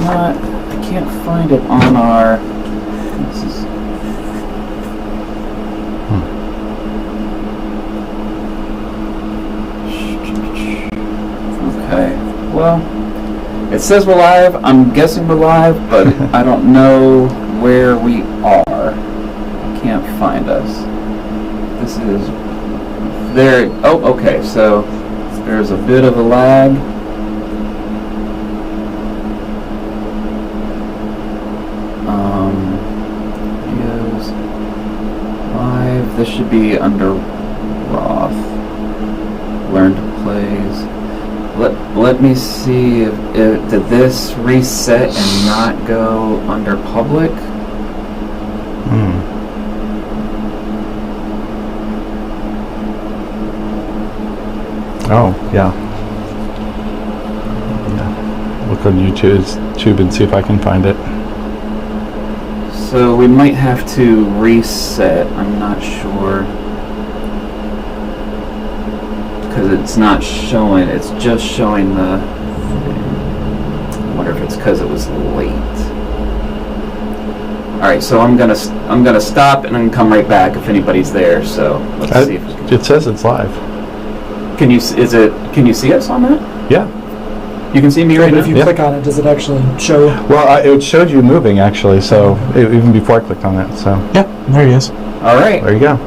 not. I can't find it on our. This is. Okay. Well, it says we're live. I'm guessing we're live, but I don't know where we are. I can't find us. This is there. Oh, okay. So there's a bit of a lag. Videos live. This should be under WROTH. Learn2Plays. Let me see if did this reset and not go under public? Oh, yeah. Look on YouTube and see if I can find it. So we might have to reset. I'm not sure. Because it's not showing, it's just showing the. I wonder if it's because it was late. All right, so I'm gonna stop and then come right back if anybody's there. So let's see. If it says it's live. Can you see us on that? Yeah. You can see me right now. If you click on it, does it actually show? Well, it showed you moving actually. So even before I clicked on it. So yeah, there he is. All right. There you go.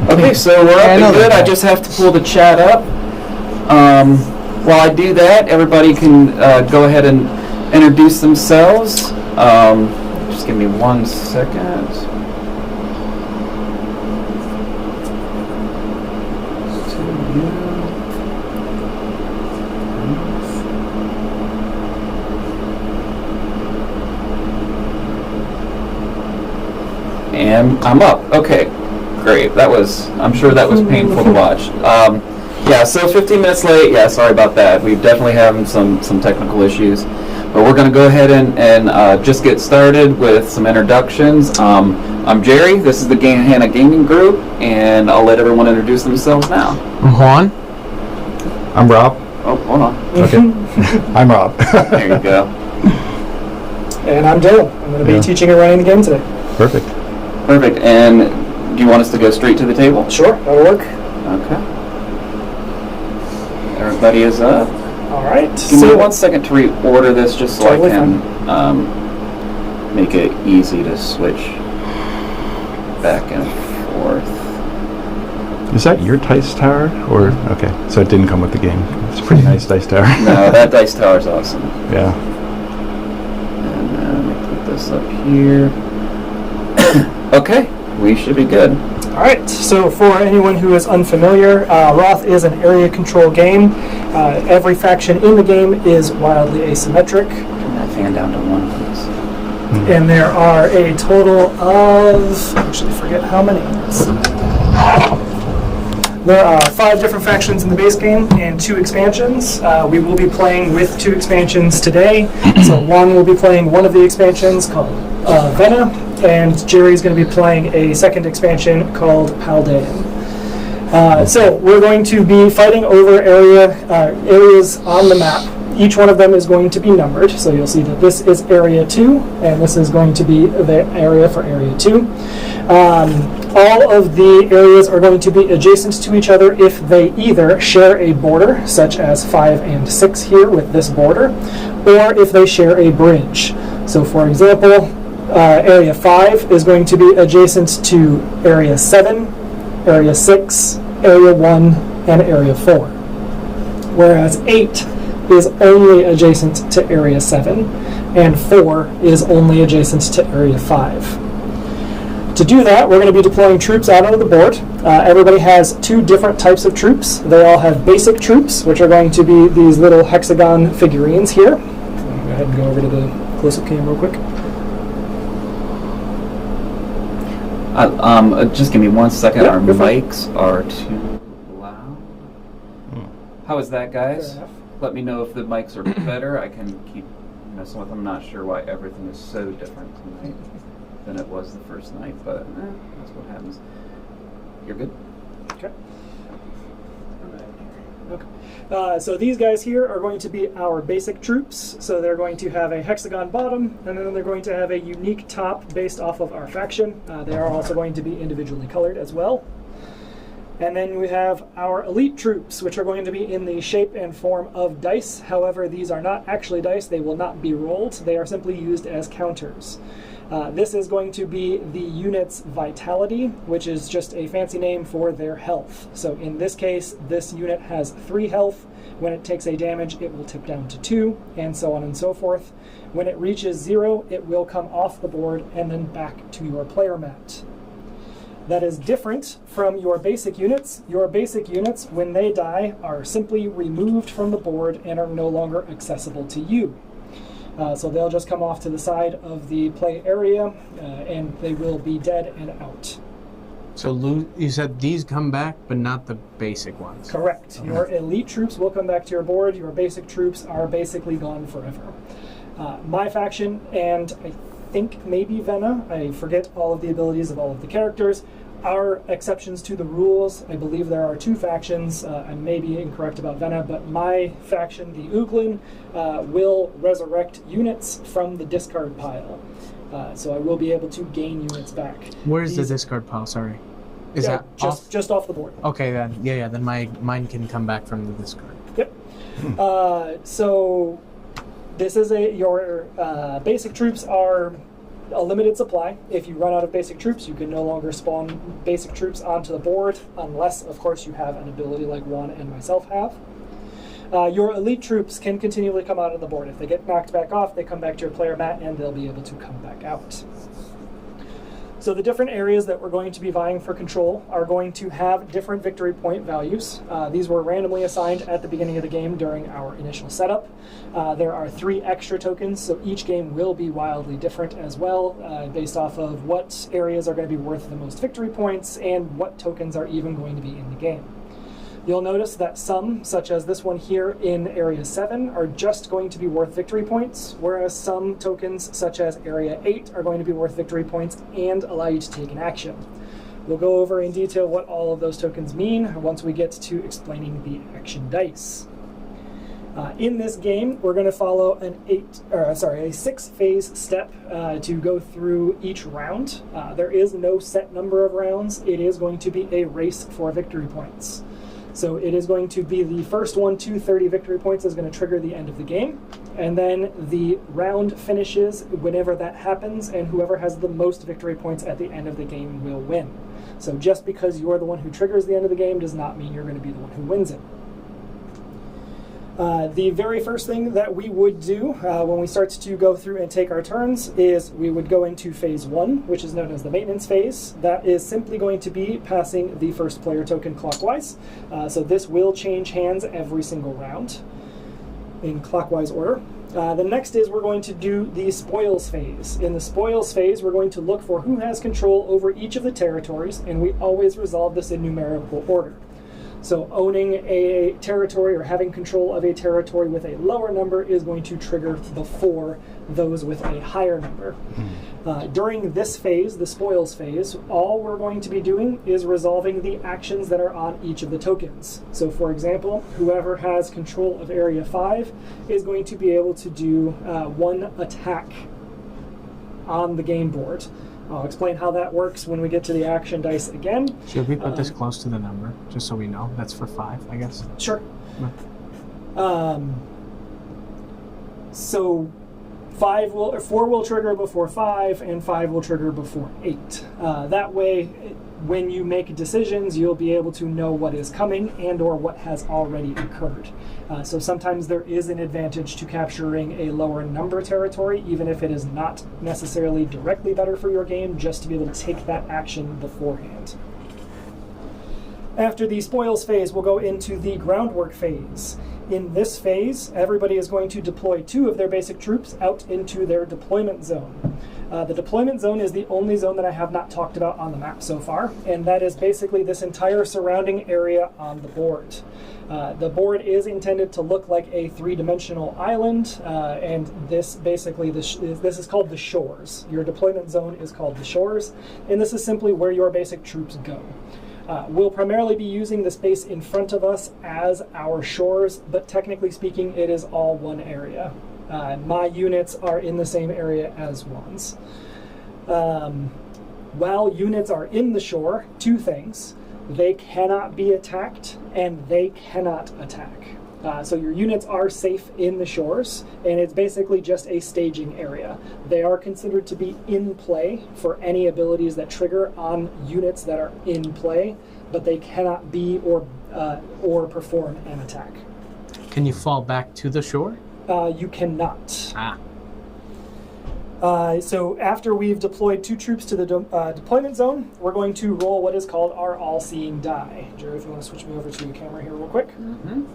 Okay, so we're up and good. I just have to pull the chat up. While I do that, everybody can go ahead and introduce themselves. Just give me 1 second. And I'm up. Okay. Great. I'm sure that was painful to watch. Yeah, so 15 minutes late. Yeah, sorry about that. We've definitely having some technical issues. But we're going to go ahead and just get started with some introductions. I'm Jerry. This is the Gahanna Gaming Group, and I'll let everyone introduce themselves now. I'm Juan. I'm Rob. Oh, hold on. Okay. I'm Rob. There you go. And I'm Dale. I'm going to be teaching and running the game today. Perfect. Perfect. And do you want us to go straight to the table? Sure, that'll work. Okay. Everybody is up. All right. Give me 1 second to reorder this just so Totally I can make it easy to switch back and forth. Is that your dice tower? Or okay, so it didn't come with the game. It's a pretty nice dice tower. No, that dice tower is awesome. Yeah. And let me put this up here. Okay, we should be good. All right, so for anyone who is unfamiliar, WROTH is an area control game. Every faction in the game is wildly asymmetric. Turn that fan down to 1, please. And there are a total of, actually forget how many. There are 5 different factions in the base game and 2 expansions. We will be playing with 2 expansions today. So Juan will be playing one of the expansions called Venna, and Jerry's going to be playing a second expansion called Paldean. So we're going to be fighting over areas on the map. Each one of them is going to be numbered, so you'll see that this is Area 2, and this is going to be the area for Area 2. All of the areas are going to be adjacent to each other if they either share a border, such as 5 and 6 here with this border, or if they share a bridge. So for example, Area 5 is going to be adjacent to Area 7, Area 6, Area 1, and Area 4. Whereas 8 is only adjacent to Area 7, and 4 is only adjacent to Area 5. To do that, we're going to be deploying troops out onto the board. Everybody has 2 different types of troops. They all have basic troops, which are going to be these little hexagon figurines here. Go ahead and go over to the close-up cam real quick. Just give me 1 second. Yep, Our you're fine. mics are too loud. How is that, guys? Let me know if the mics are better. I can keep messing with them. I'm not sure why everything is so different tonight than it was the first night, but that's what happens. You're good? Okay. Okay. So these guys here are going to be our basic troops. So they're going to have a hexagon bottom, and then they're going to have a unique top based off of our faction. They are also going to be individually colored as well. And then we have our elite troops, which are going to be in the shape and form of dice. However, these are not actually dice. They will not be rolled. They are simply used as counters. This is going to be the unit's vitality, which is just a fancy name for their health. So in this case, this unit has 3 health. When it takes a damage, it will tip down to 2, and so on and so forth. When it reaches 0, it will come off the board and then back to your player mat. That is different from your basic units. Your basic units, when they die, are simply removed from the board and are no longer accessible to you. So they'll just come off to the side of the play area, and they will be dead and out. So you said these come back, but not the basic ones. Correct. Your elite troops will come back to your board. Your basic troops are basically gone forever. My faction, and I think maybe Venna, I forget all of the abilities of all of the characters, are exceptions to the rules. I believe there are 2 factions. I may be incorrect about Venna, but my faction, the Uglin, will resurrect units from the discard pile. So I will be able to gain units back. Where's the discard pile? Sorry, is that just off the board? Okay, then then mine can come back from the discard. Yep. So this is your basic troops are a limited supply. If you run out of basic troops, you can no longer spawn basic troops onto the board, unless, of course, you have an ability like Juan and myself have. Your elite troops can continually come out on the board. If they get knocked back off, they come back to your player mat, and they'll be able to come back out. So the different areas that we're going to be vying for control are going to have different victory point values. These were randomly assigned at the beginning of the game during our initial setup. There are 3 extra tokens, so each game will be wildly different as well, based off of what areas are going to be worth the most victory points and what tokens are even going to be in the game. You'll notice that some, such as this one here in Area 7, are just going to be worth victory points, whereas some tokens, such as Area 8, are going to be worth victory points and allow you to take an action. We'll go over in detail what all of those tokens mean once we get to explaining the action dice. In this game, we're going to follow a 6-phase step to go through each round. There is no set number of rounds. It is going to be a race for victory points. So it is going to be the first one to 30 victory points is going to trigger the end of the game. And then the round finishes whenever that happens, and whoever has the most victory points at the end of the game will win. So just because you're the one who triggers the end of the game does not mean you're going to be the one who wins it. The very first thing that we would do when we start to go through and take our turns is we would go into phase 1, which is known as the maintenance phase. That is simply going to be passing the first player token clockwise. So this will change hands every single round in clockwise order. The next is we're going to do the spoils phase. In the spoils phase, we're going to look for who has control over each of the territories, and we always resolve this in numerical order. So owning a territory or having control of a territory with a lower number is going to trigger before those with a higher number. During this phase, the spoils phase, all we're going to be doing is resolving the actions that are on each of the tokens. So for example, whoever has control of Area 5 is going to be able to do 1 attack on the game board. I'll explain how that works when we get to the action dice again. Should we put this close to the number, just so we know? That's for 5, I guess. Sure. So 4 will trigger before 5, and 5 will trigger before 8. That way, when you make decisions, you'll be able to know what is coming and or what has already occurred. So sometimes there is an advantage to capturing a lower number territory, even if it is not necessarily directly better for your game, just to be able to take that action beforehand. After the spoils phase, we'll go into the groundwork phase. In this phase, everybody is going to deploy 2 of their basic troops out into their deployment zone. The deployment zone is the only zone that I have not talked about on the map so far, and that is basically this entire surrounding area on the board. The board is intended to look like a 3-dimensional island, and this basically, this is called the shores. Your deployment zone is called the shores, and this is simply where your basic troops go. We'll primarily be using the space in front of us as our shores, but technically speaking, it is all one area. My units are in the same area as one's. While units are in the shore, two things. They cannot be attacked, and they cannot attack. So your units are safe in the shores, and it's basically just a staging area. They are considered to be in play for any abilities that trigger on units that are in play, but they cannot be or perform an attack. Can you fall back to the shore? You cannot. Ah. So after we've deployed 2 troops to the deployment zone, we're going to roll what is called our all-seeing die. Jerry, if you want to switch me over to the camera here real quick. Mm-hmm.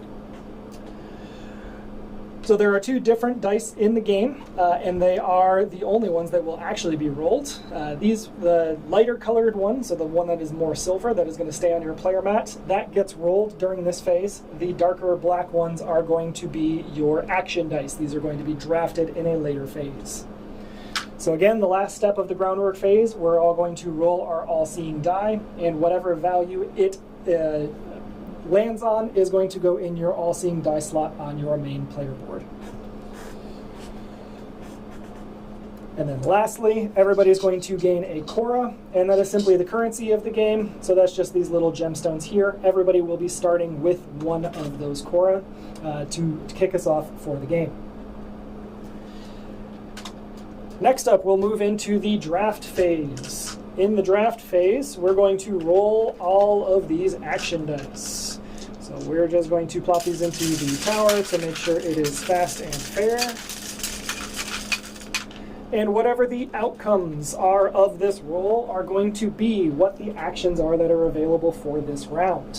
So there are 2 different dice in the game, and they are the only ones that will actually be rolled. The lighter colored one, so the one that is more silver, that is going to stay on your player mat, that gets rolled during this phase. The darker black ones are going to be your action dice. These are going to be drafted in a later phase. So again, the last step of the groundwork phase, we're all going to roll our all-seeing die, and whatever value it lands on is going to go in your all-seeing die slot on your main player board. And then lastly, everybody is going to gain a Cora, and that is simply the currency of the game. So that's just these little gemstones here. Everybody will be starting with one of those Cora to kick us off for the game. Next up, we'll move into the draft phase. In the draft phase, we're going to roll all of these action dice. So we're just going to plop these into the tower to make sure it is fast and fair. And whatever the outcomes are of this roll are going to be what the actions are that are available for this round.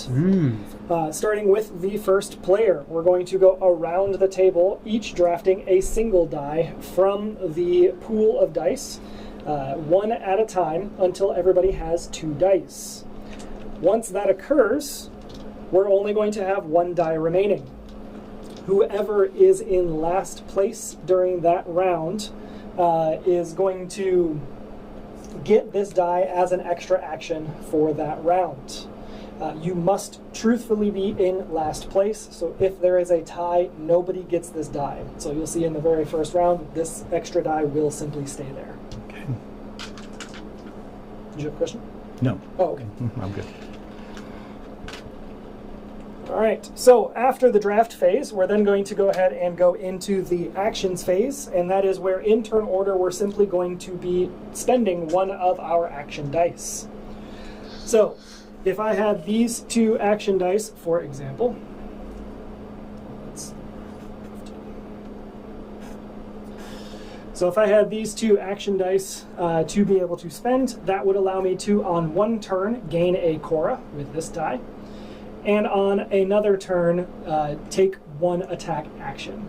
Starting with the first player, we're going to go around the table, each drafting a single die from the pool of dice, one at a time until everybody has 2 dice. Once that occurs, we're only going to have 1 die remaining. Whoever is in last place during that round is going to get this die as an extra action for that round. You must truthfully be in last place, so if there is a tie, nobody gets this die. So you'll see in the very first round, this extra die will simply stay there. Okay. Did you have a question? No. Oh, okay. I'm good. All right, so after the draft phase, we're then going to go ahead and go into the actions phase, and that is where in turn order we're simply going to be spending one of our action dice. So if I had these 2 action dice, for example, so if I had these 2 action dice to be able to spend, that would allow me to, on one turn, gain a Cora with this die, and on another turn, take 1 attack action.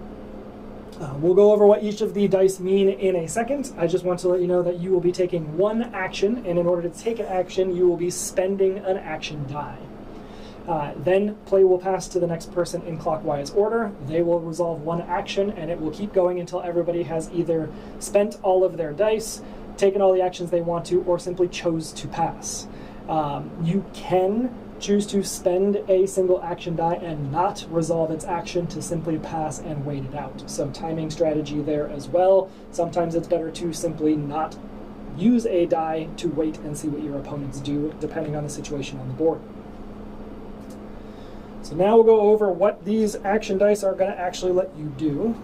We'll go over what each of the dice mean in a second. I just want to let you know that you will be taking 1 action, and in order to take an action, you will be spending an action die. Then play will pass to the next person in clockwise order. They will resolve 1 action, and it will keep going until everybody has either spent all of their dice, taken all the actions they want to, or simply chose to pass. You can choose to spend a single action die and not resolve its action to simply pass and wait it out. So timing strategy there as well. Sometimes it's better to simply not use a die to wait and see what your opponents do, depending on the situation on the board. So now we'll go over what these action dice are going to actually let you do.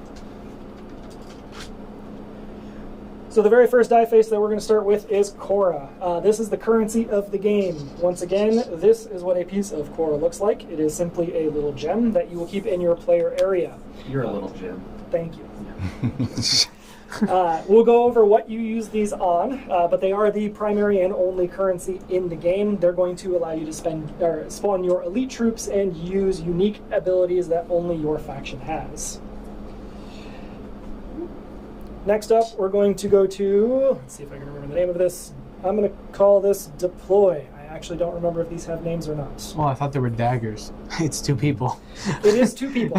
So the very first die face that we're going to start with is Cora. This is the currency of the game. Once again, this is what a piece of Cora looks like. It is simply a little gem that you will keep in your player area. You're a little gem. Thank you. We'll go over what you use these on, but they are the primary and only currency in the game. They're going to allow you to spawn your elite troops and use unique abilities that only your faction has. Next up, we're going to go to, let's see if I can remember the name of this. I'm going to call this Deploy. I actually don't remember if these have names or not. Oh, I thought they were daggers. It's 2 people. It is 2 people.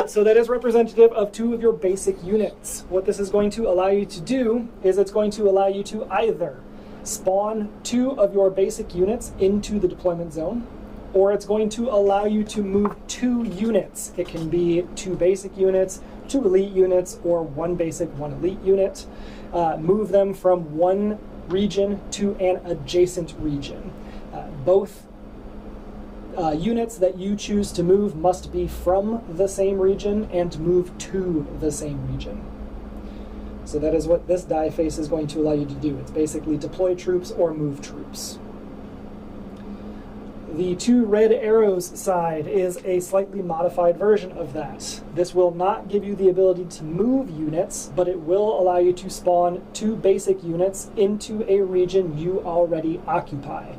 So that is representative of 2 of your basic units. What this is going to allow you to do is it's going to allow you to either spawn 2 of your basic units into the deployment zone, or it's going to allow you to move 2 units. It can be 2 basic units, 2 elite units, or 1 basic, 1 elite unit. Move them from one region to an adjacent region. Both units that you choose to move must be from the same region and move to the same region. So that is what this die face is going to allow you to do. It's basically deploy troops or move troops. The 2 red arrows side is a slightly modified version of that. This will not give you the ability to move units, but it will allow you to spawn 2 basic units into a region you already occupy.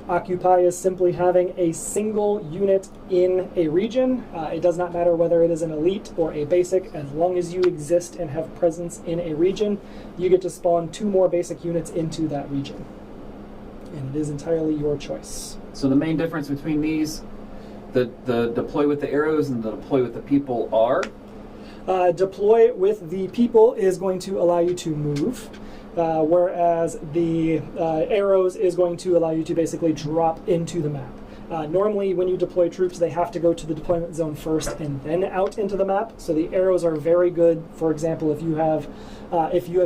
Occupy is simply having a single unit in a region. It does not matter whether it is an elite or a basic. As long as you exist and have presence in a region, you get to spawn 2 more basic units into that region. And it is entirely your choice. So the main difference between these, the deploy with the arrows and the deploy with the people are? Deploy with the people is going to allow you to move. Whereas the arrows is going to allow you to basically drop into the map. Normally when you deploy troops, they have to go to the deployment zone first and then out into the map. So the arrows are very good. For example, if you have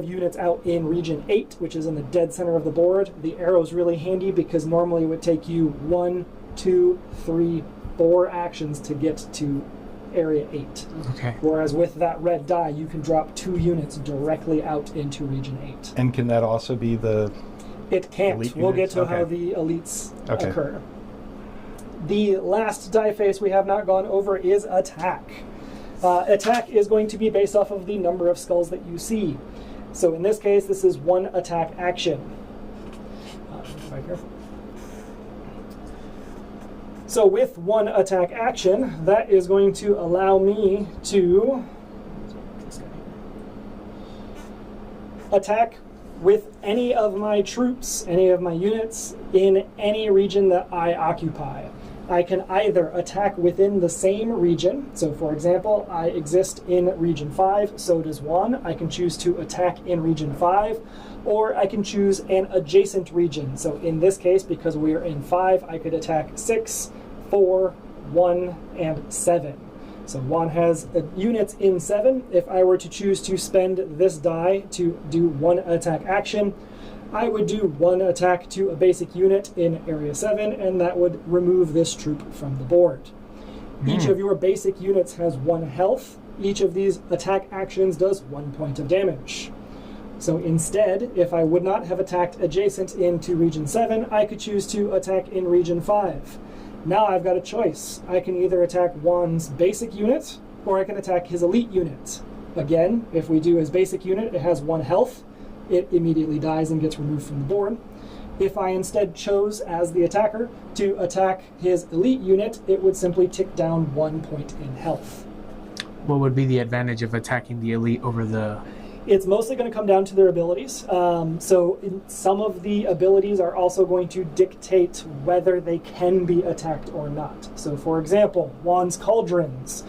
units out in region 8, which is in the dead center of the board, the arrow is really handy because normally it would take you 1, 2, 3, 4 actions to get to area 8. Okay. Whereas with that red die, you can drop 2 units directly out into region 8. And can that also be the... It can't. Elite We'll get units? to Okay. how the elites Okay. occur. The last die face we have not gone over is attack. Attack is going to be based off of the number of skulls that you see. So in this case, this is 1 attack action. Right here. So with 1 attack action, that is going to allow me to attack with any of my troops, any of my units, in any region that I occupy. I can either attack within the same region. So for example, I exist in region 5, so does Juan. I can choose to attack in region 5, or I can choose an adjacent region. So in this case, because we are in 5, I could attack 6, 4, 1, and 7. So Juan has units in 7. If I were to choose to spend this die to do 1 attack action, I would do 1 attack to a basic unit in area 7, and that would remove this troop from the board. Each of your basic units has 1 health. Each of these attack actions does 1 point of damage. So instead, if I would not have attacked adjacent into region 7, I could choose to attack in region 5. Now I've got a choice. I can either attack Juan's basic unit, or I can attack his elite unit. Again, if we do his basic unit, it has 1 health. It immediately dies and gets removed from the board. If I instead chose, as the attacker, to attack his elite unit, it would simply tick down 1 point in health. What would be the advantage of attacking the elite over the... It's mostly going to come down to their abilities. Some of the abilities are also going to dictate whether they can be attacked or not. So for example, Juan's Cauldrons.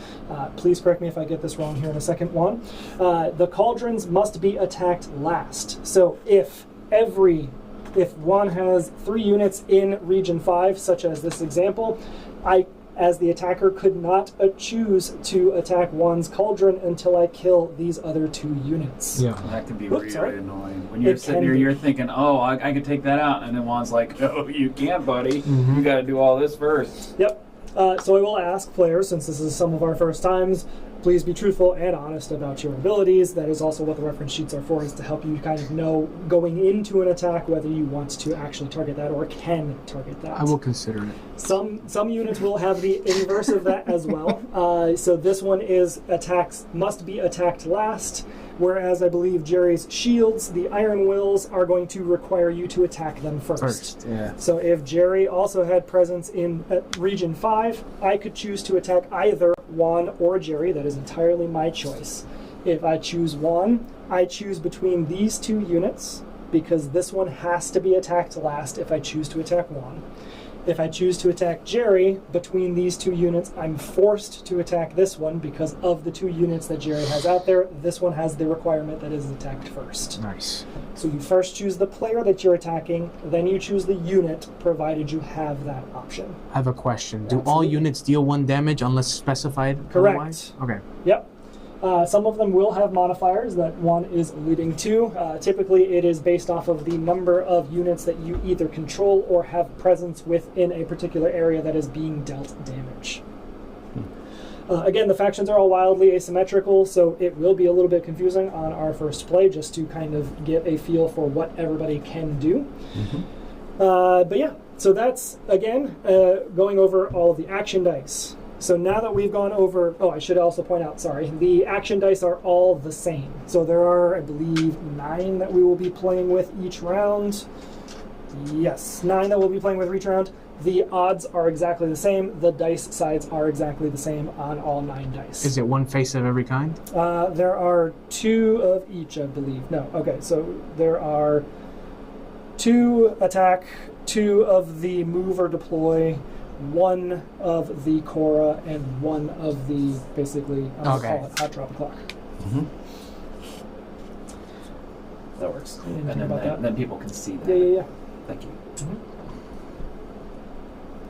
Please correct me if I get this wrong here in a second, Juan. The Cauldrons must be attacked last. So if Juan has 3 units in region 5, such as this example, I, as the attacker, could not choose to attack Juan's Cauldron until I kill these other 2 units. Yeah. That can be Oops, really sorry. annoying. When you're It sitting can here, be. you're thinking, oh, I could take that out. And then Juan's like, oh, you can't, buddy. You got to do all this first. Yep. So I will ask players, since this is some of our first times, please be truthful and honest about your abilities. That is also what the reference sheets are for, is to help you kind of know going into an attack whether you want to actually target that or can target that. I will consider it. Some units will have the inverse of that as well. So this one is attacks must be attacked last, whereas I believe Jerry's shields, the Iron Wills, are going to require you to attack them first. Yeah. So if Jerry also had presence in region 5, I could choose to attack either Juan or Jerry. That is entirely my choice. If I choose Juan, I choose between these 2 units, because this one has to be attacked last if I choose to attack Juan. If I choose to attack Jerry, between these two units, I'm forced to attack this one because of the two units that Jerry has out there. This one has the requirement that is attacked first. Nice. So you first choose the player that you're attacking, then you choose the unit, provided you have that option. I have a question. Do all Absolutely. units deal 1 damage unless specified Correct. otherwise? Okay. Yep. Some of them will have modifiers that one is alluding to. Typically, it is based off of the number of units that you either control or have presence within a particular area that is being dealt damage. Again, the factions are all wildly asymmetrical, so it will be a little bit confusing on our first play just to kind of get a feel for what everybody can do. But yeah, so that's, again, going over all of the action dice. So now that we've gone over, I should also point out, sorry, the action dice are all the same. So there are, I believe, 9 that we will be playing with each round. Yes, 9 that we'll be playing with each round. The odds are exactly the same. The dice sides are exactly the same on all 9 dice. Is it 1 face of every kind? There are 2 of each, I believe. No, okay, so there are 2 attack, 2 of the move or deploy, 1 of the Cora, and 1 of the, basically, I'm going to call it hot drop clock. That works. You didn't think about that. Then people can see that. Yeah. Thank you.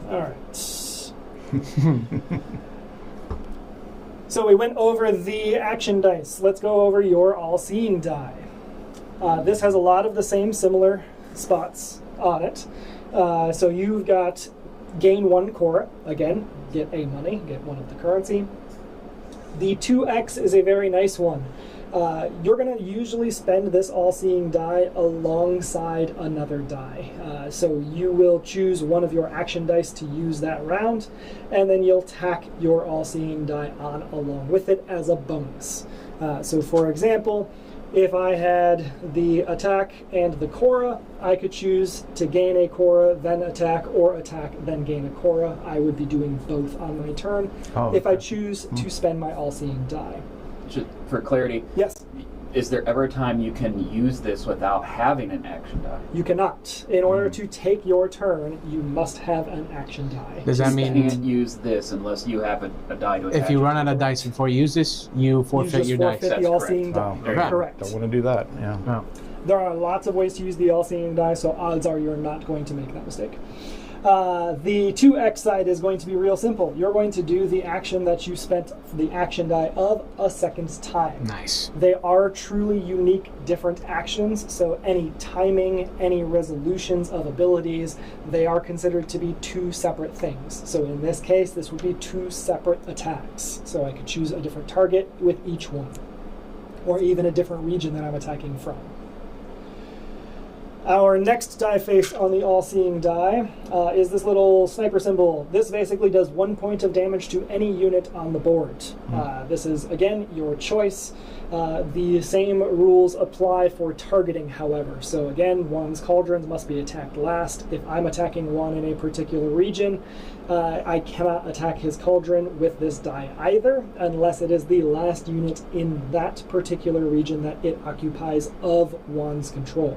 All right. So we went over the action dice. Let's go over your all-seeing die. This has a lot of the same similar spots on it. So you've got gain 1 Cora. Again, get a money, get 1 of the currency. The 2x is a very nice one. You're going to usually spend this all-seeing die alongside another die. So you will choose one of your action dice to use that round, and then you'll tack your all-seeing die on along with it as a bonus. So for example, if I had the attack and the Cora, I could choose to gain a Cora, then attack, or attack, then gain a Cora. I would be doing both on my turn if I choose to spend my all-seeing die. For clarity, Yes. is there ever a time you can use this without having an action die? You cannot. In order to take your turn, you must have an action die. Does that You mean can't use this unless you have a die to attach if you it run to. out of dice before you use this, you forfeit your dice? forfeit That's the all-seeing die. Okay. Correct. Don't want to do that. Yeah. Oh. There are lots of ways to use the all-seeing die, so odds are you're not going to make that mistake. The 2x side is going to be real simple. You're going to do the action that you spent the action die of a second time. Nice. They are truly unique, different actions, so any timing, any resolutions of abilities, they are considered to be 2 separate things. So in this case, this would be 2 separate attacks. So I could choose a different target with each one, or even a different region that I'm attacking from. Our next die face on the all-seeing die is this little sniper symbol. This basically does 1 point of damage to any unit on the board. This is, again, your choice. The same rules apply for targeting, however. So again, one's cauldrons must be attacked last. If I'm attacking one in a particular region, I cannot attack his cauldron with this die either, unless it is the last unit in that particular region that it occupies of one's control.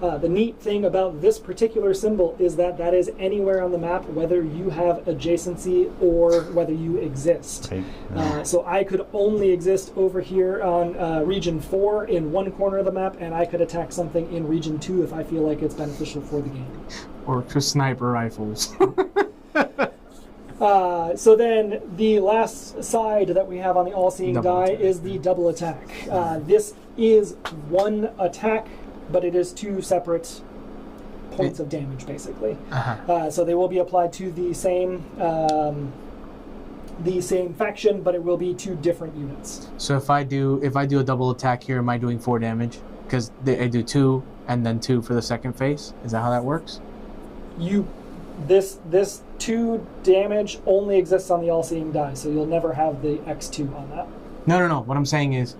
The neat thing about this particular symbol is that that is anywhere on the map, whether you have adjacency or whether you exist. Right. So I could only exist over here on region 4 in one corner of the map, and I could attack something in region 2 if I feel like it's beneficial for the game. Or for sniper rifles. So then the last side that we have on the all-seeing Double die attack. is the double attack. This is 1 attack, but it is 2 separate points of damage, basically. So they will be applied to the same faction, but it will be 2 different units. So if I do a double attack here, am I doing 4 damage? Because I do 2 and then 2 for the second phase. Is that how that works? This 2 damage only exists on the all-seeing die, so you'll never have the X2 on that. No. What I'm saying is,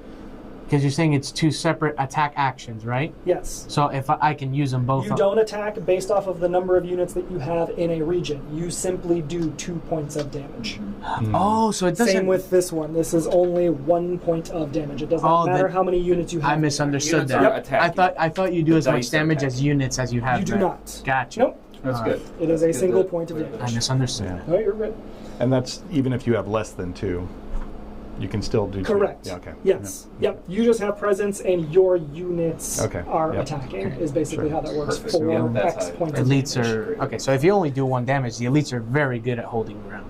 because you're saying it's 2 separate attack actions, right? Yes. So if I can use them both. You don't attack based off of the number of units that you have in a region. You simply do 2 points of damage. Oh, so it doesn't. Same with this one. This is only 1 point of damage. It does not matter how many units you have. I misunderstood Units that. are attacking. I thought you do The as much dice are damage as attacking. units as you have. You do there. not. Gotcha. Nope. That's good. It is That's a good single to- point of I damage. misunderstood. Yeah. No, you're good. And that's even if you have less than 2, you can still do 2. Correct. Yeah, okay. Yes. Yep. You just have presence, and your units Okay. are Yep. attacking. Is basically Sure. how that works Perfect. for Yep, that's X how it- points of Elites damage. are okay. So if you only do 1 damage, the elites are very good at holding ground.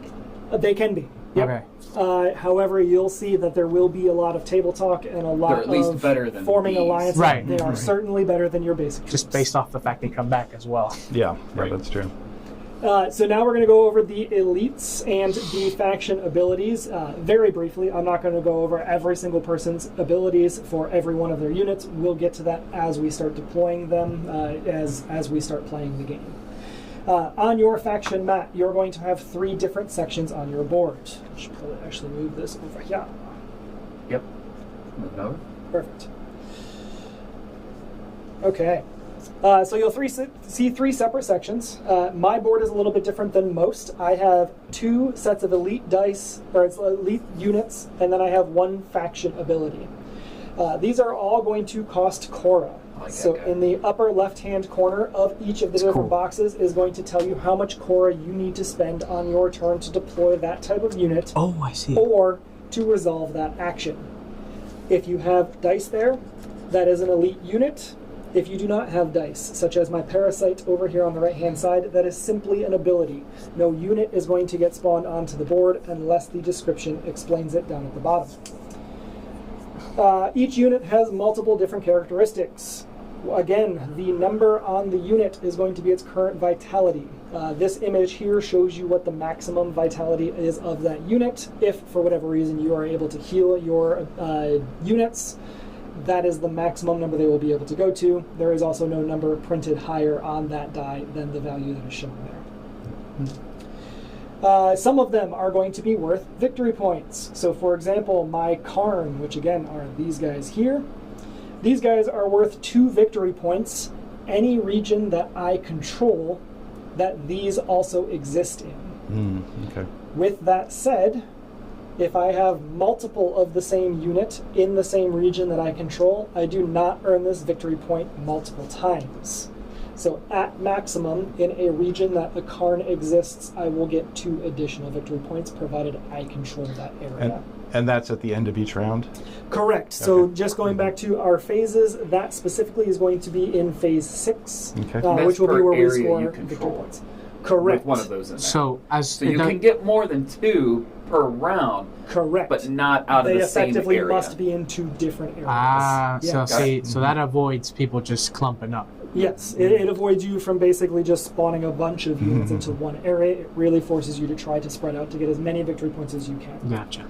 They can be. Yep. Okay. However, you'll see that there will be a lot of table talk and a lot They're at least of better than forming these. alliances. Right. They are certainly better than your basic troops. Just based off the fact they come back as well. Yeah, Right. that's true. So now we're going to go over the elites and the faction abilities very briefly. I'm not going to go over every single person's abilities for every one of their units. We'll get to that as we start deploying them, as we start playing the game. On your faction map, you're going to have 3 different sections on your board. I should probably actually move this over here. Yep. Moving over. Perfect. Okay. So you'll see 3 separate sections. My board is a little bit different than most. I have 2 sets of elite dice, or it's elite units, and then I have 1 faction ability. These are all going to cost Cora. So in the upper left-hand corner of each of the different boxes is going to tell you how much Cora you need to spend on your turn to deploy that type of unit, Oh, I see. or to resolve that action. If you have dice there, that is an elite unit. If you do not have dice, such as my Parasite over here on the right-hand side, that is simply an ability. No unit is going to get spawned onto the board unless the description explains it down at the bottom. Each unit has multiple different characteristics. Again, the number on the unit is going to be its current vitality. This image here shows you what the maximum vitality is of that unit. If, for whatever reason, you are able to heal your units, that is the maximum number they will be able to go to. There is also no number printed higher on that die than the value that is shown there. Some of them are going to be worth victory points. So for example, my Karn, which again are these guys here, these guys are worth 2 victory points any region that I control that these also exist in. Okay. With that said, if I have multiple of the same unit in the same region that I control, I do not earn this victory point multiple times. So at maximum, in a region that a Karn exists, I will get 2 additional victory points, provided I control that area. And that's at the end of each round? Correct. So Okay. just going back to our phases, that specifically is going to be in phase 6, Okay. That's which will be per where we area score you victory control. points. Correct. With one of those in there. So So you can get more than 2 per round, Correct. but not out they of the same effectively area. must be in 2 different areas. so Yeah. see, so that avoids people just clumping up. Yes, it avoids you from basically just spawning a bunch of units into one area. It really forces you to try to spread out to get as many victory points as you can. Gotcha.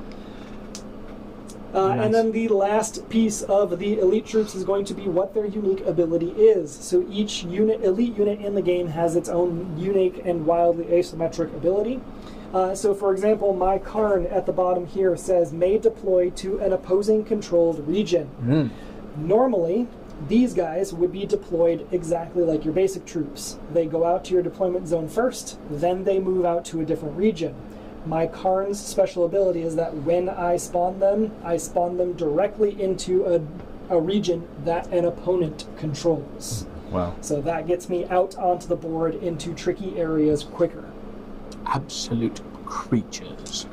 And then the last piece of the elite troops is going to be what their unique ability is. So each elite unit in the game has its own unique and wildly asymmetric ability. So for example, my Karn at the bottom here says, may deploy to an opposing controlled region. Normally, these guys would be deployed exactly like your basic troops. They go out to your deployment zone first, then they move out to a different region. My Karn's special ability is that when I spawn them directly into a region that an opponent controls. Wow. So that gets me out onto the board into tricky areas quicker. Absolute creatures.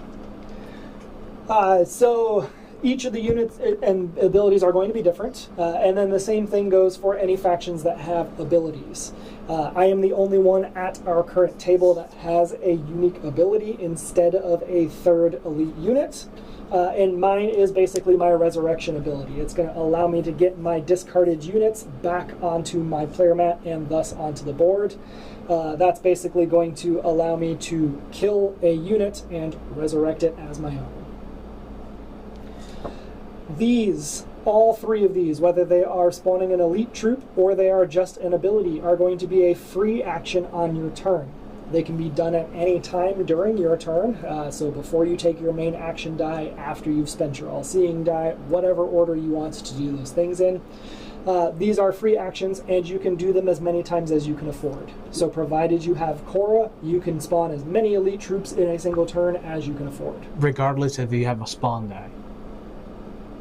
So each of the units and abilities are going to be different, and then the same thing goes for any factions that have abilities. I am the only one at our current table that has a unique ability instead of a 3rd elite unit, and mine is basically my resurrection ability. It's going to allow me to get my discarded units back onto my player mat and thus onto the board. That's basically going to allow me to kill a unit and resurrect it as my own. All 3 of these, whether they are spawning an elite troop or they are just an ability, are going to be a free action on your turn. They can be done at any time during your turn, so before you take your main action die, after you've spent your all-seeing die, whatever order you want to do those things in. These are free actions, and you can do them as many times as you can afford. So provided you have Cora, you can spawn as many elite troops in a single turn as you can afford. Regardless if you have a spawn die.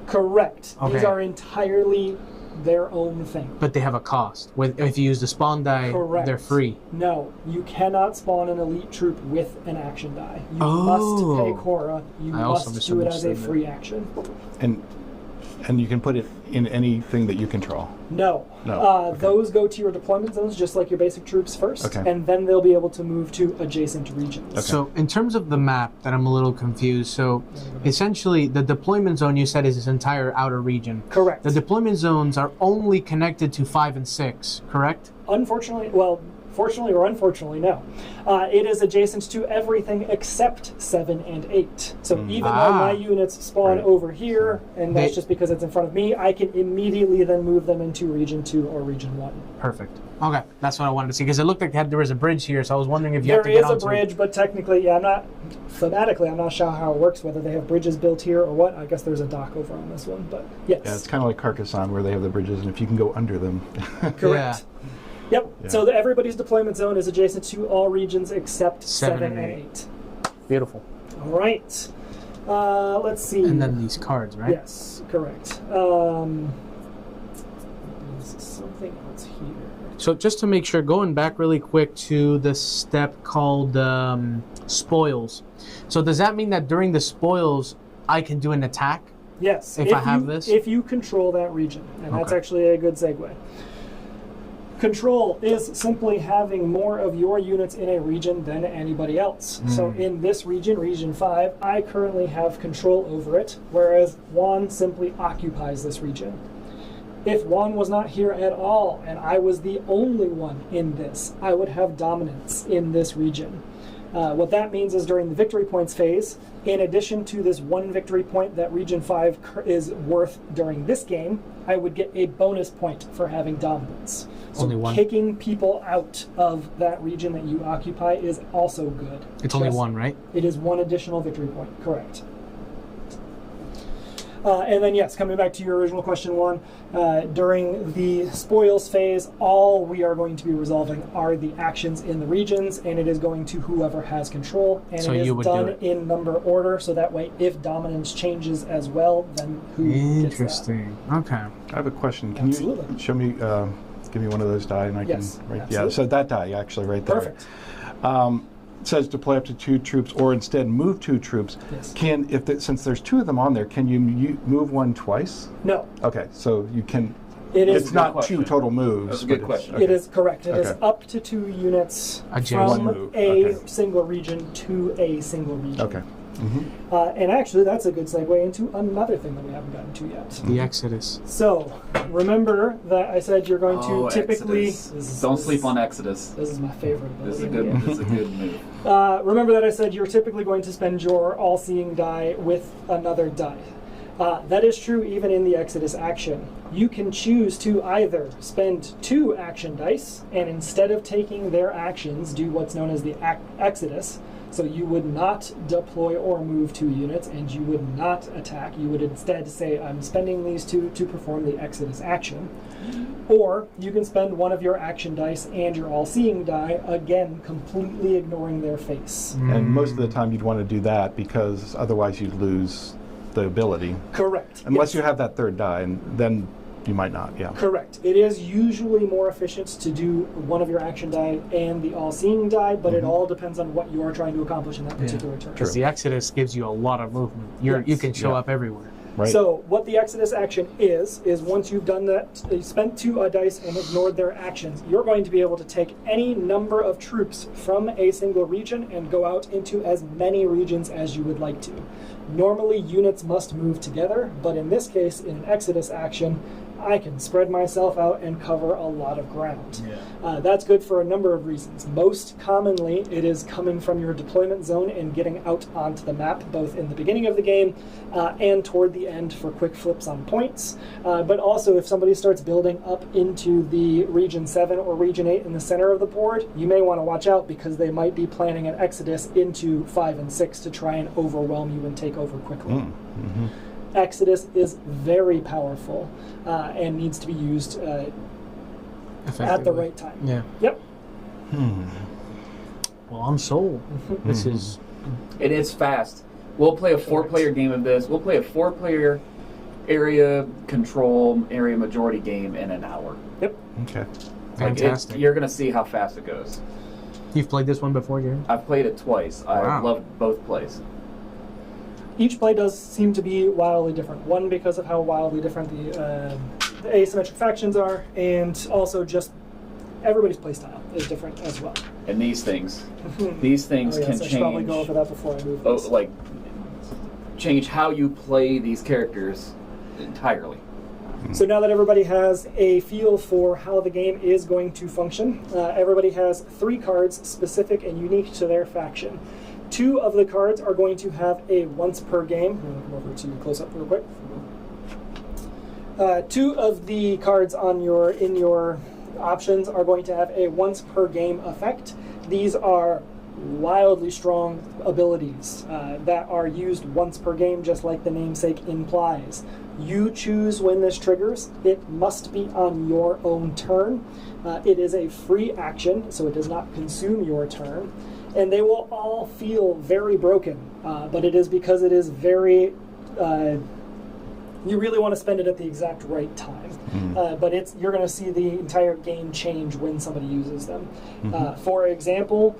Correct. Okay. These are entirely their own thing. But they have a cost. If you use the spawn die, Correct. they're free. No, you cannot spawn an elite troop with an action die. You must pay Cora. You must do it as a free action. And you can put it in anything that you control. No. Okay. Those go to your deployment zones, just like your basic troops first, and then they'll be able to move to adjacent regions. Okay. So in terms of the map, that I'm a little confused. So essentially, the deployment zone you said is this entire outer region. Correct. The deployment zones are only connected to 5 and 6, correct? Unfortunately, well, fortunately or unfortunately, no. It is adjacent to everything except 7 and 8. So even though my units spawn over here, and that's just because it's in front of me, I can immediately then move them into Region 2 or Region 1. Perfect. Okay, that's what I wanted to see, because it looked like there was a bridge here, so I was wondering if you have to get There onto is a bridge, but technically, thematically, I'm not sure how it works, whether they have bridges built here or what. I guess there's a dock over on this one, but yes. Yeah, it's kind of like Carcassonne, where they have the bridges, and if you can go under them. Correct. Yeah. Yep. Yeah. So everybody's deployment zone is adjacent to all regions except 7 and 8. Beautiful. All right. Let's see. And then these cards, right? Yes, correct. There's something else here. So just to make sure, going back really quick to the step called spoils. So does that mean that during the spoils, I can do an attack? Yes. If I have this? If you control that region. And that's actually a good segue. Control is simply having more of your units in a region than anybody else. So in this region, Region 5, I currently have control over it, whereas Juan simply occupies this region. If Juan was not here at all, and I was the only one in this, I would have dominance in this region. What that means is during the victory points phase, in addition to this one victory point that Region 5 is worth during this game, I would get a bonus point for having dominance. So Only one? Kicking people out of that region that you occupy is also good. It's only one, right? It is one additional victory point, correct. And then, yes, coming back to your original question, Juan, during the spoils phase, all we are going to be resolving are the actions in the regions, and it is going to whoever has control, and So it is you would do done it. in number order, so that way, if dominance changes as well, then who gets that? Interesting. Okay. I have a question. Can Absolutely. you show me, give me one of those die, and I Yes, can write. absolutely. Yeah, so that die actually right there. Perfect. It says deploy up to 2 troops, or instead move 2 troops. Yes. Since there's 2 of them on there, can you move one twice? No. Okay, so you can. It is It's not question. 2 total moves. That's a good but question. okay. It is correct. It is Okay. up to 2 units Adjacent. from One move, a okay. single region to a single region. Okay. And actually, that's a good segue into another thing that we haven't gotten to yet. The Exodus. So, remember that I said you're going to typically... Exodus. Don't sleep on Exodus. This is my favorite This is a ability in good. the This is a good move. game. Remember that I said you're typically going to spend your all-seeing die with another die. That is true even in the Exodus action. You can choose to either spend 2 action dice, and instead of taking their actions, do what's known as the Exodus. So you would not deploy or move 2 units, and you would not attack. You would instead say, I'm spending these 2 to perform the Exodus action. Or you can spend one of your action dice and your all-seeing die, again, completely ignoring their face. And most of the time you'd want to do that because otherwise you'd lose the ability. Correct. Unless Yes. you have that 3rd die, and then you might not, yeah. Correct. It is usually more efficient to do one of your action die and the all-seeing die, but it all depends on what you are trying to accomplish in that particular turn. Because the Exodus gives you a lot of movement. You Yes. can show Yeah. up everywhere. Right. So what the Exodus action is once you've done that, you spent 2 dice and ignored their actions, you're going to be able to take any number of troops from a single region and go out into as many regions as you would like to. Normally units must move together, but in this case, in an Exodus action, I can spread myself out and cover a lot of ground. That's good for a number of reasons. Most commonly, it is coming from your deployment zone and getting out onto the map, both in the beginning of the game and toward the end for quick flips on points. But also, if somebody starts building up into the Region 7 or Region 8 in the center of the board, you may want to watch out because they might be planning an exodus into 5 and 6 to try and overwhelm you and take over quickly. Exodus is very powerful and needs to be used at the Effectively. right time. Yeah. Yep. Well, I'm sold. This is... It is fast. We'll play a 4-player game of this. We'll play a 4-player area control, area majority game in an hour. Yep. Okay. Fantastic. You're going to see how fast it goes. You've played this one before, Jerry? I've played it twice. I Wow. loved both plays. Each play does seem to be wildly different. One, because of how wildly different the asymmetric factions are, and also just everybody's playstyle is different as well. And these things Oh, can yes, I should probably change. go over that before I move this. Like change how you play these characters entirely. So now that everybody has a feel for how the game is going to function, everybody has 3 cards specific and unique to their faction. 2 of the cards are going to have a once per game. I'm going to come over to close up real quick. 2 of the cards in your options are going to have a once per game effect. These are wildly strong abilities that are used once per game, just like the namesake implies. You choose when this triggers. It must be on your own turn. It is a free action, so it does not consume your turn. And they will all feel very broken, but it is because it is very... you really want to spend it at the exact right time. But you're going to see the entire game change when somebody uses them. For example,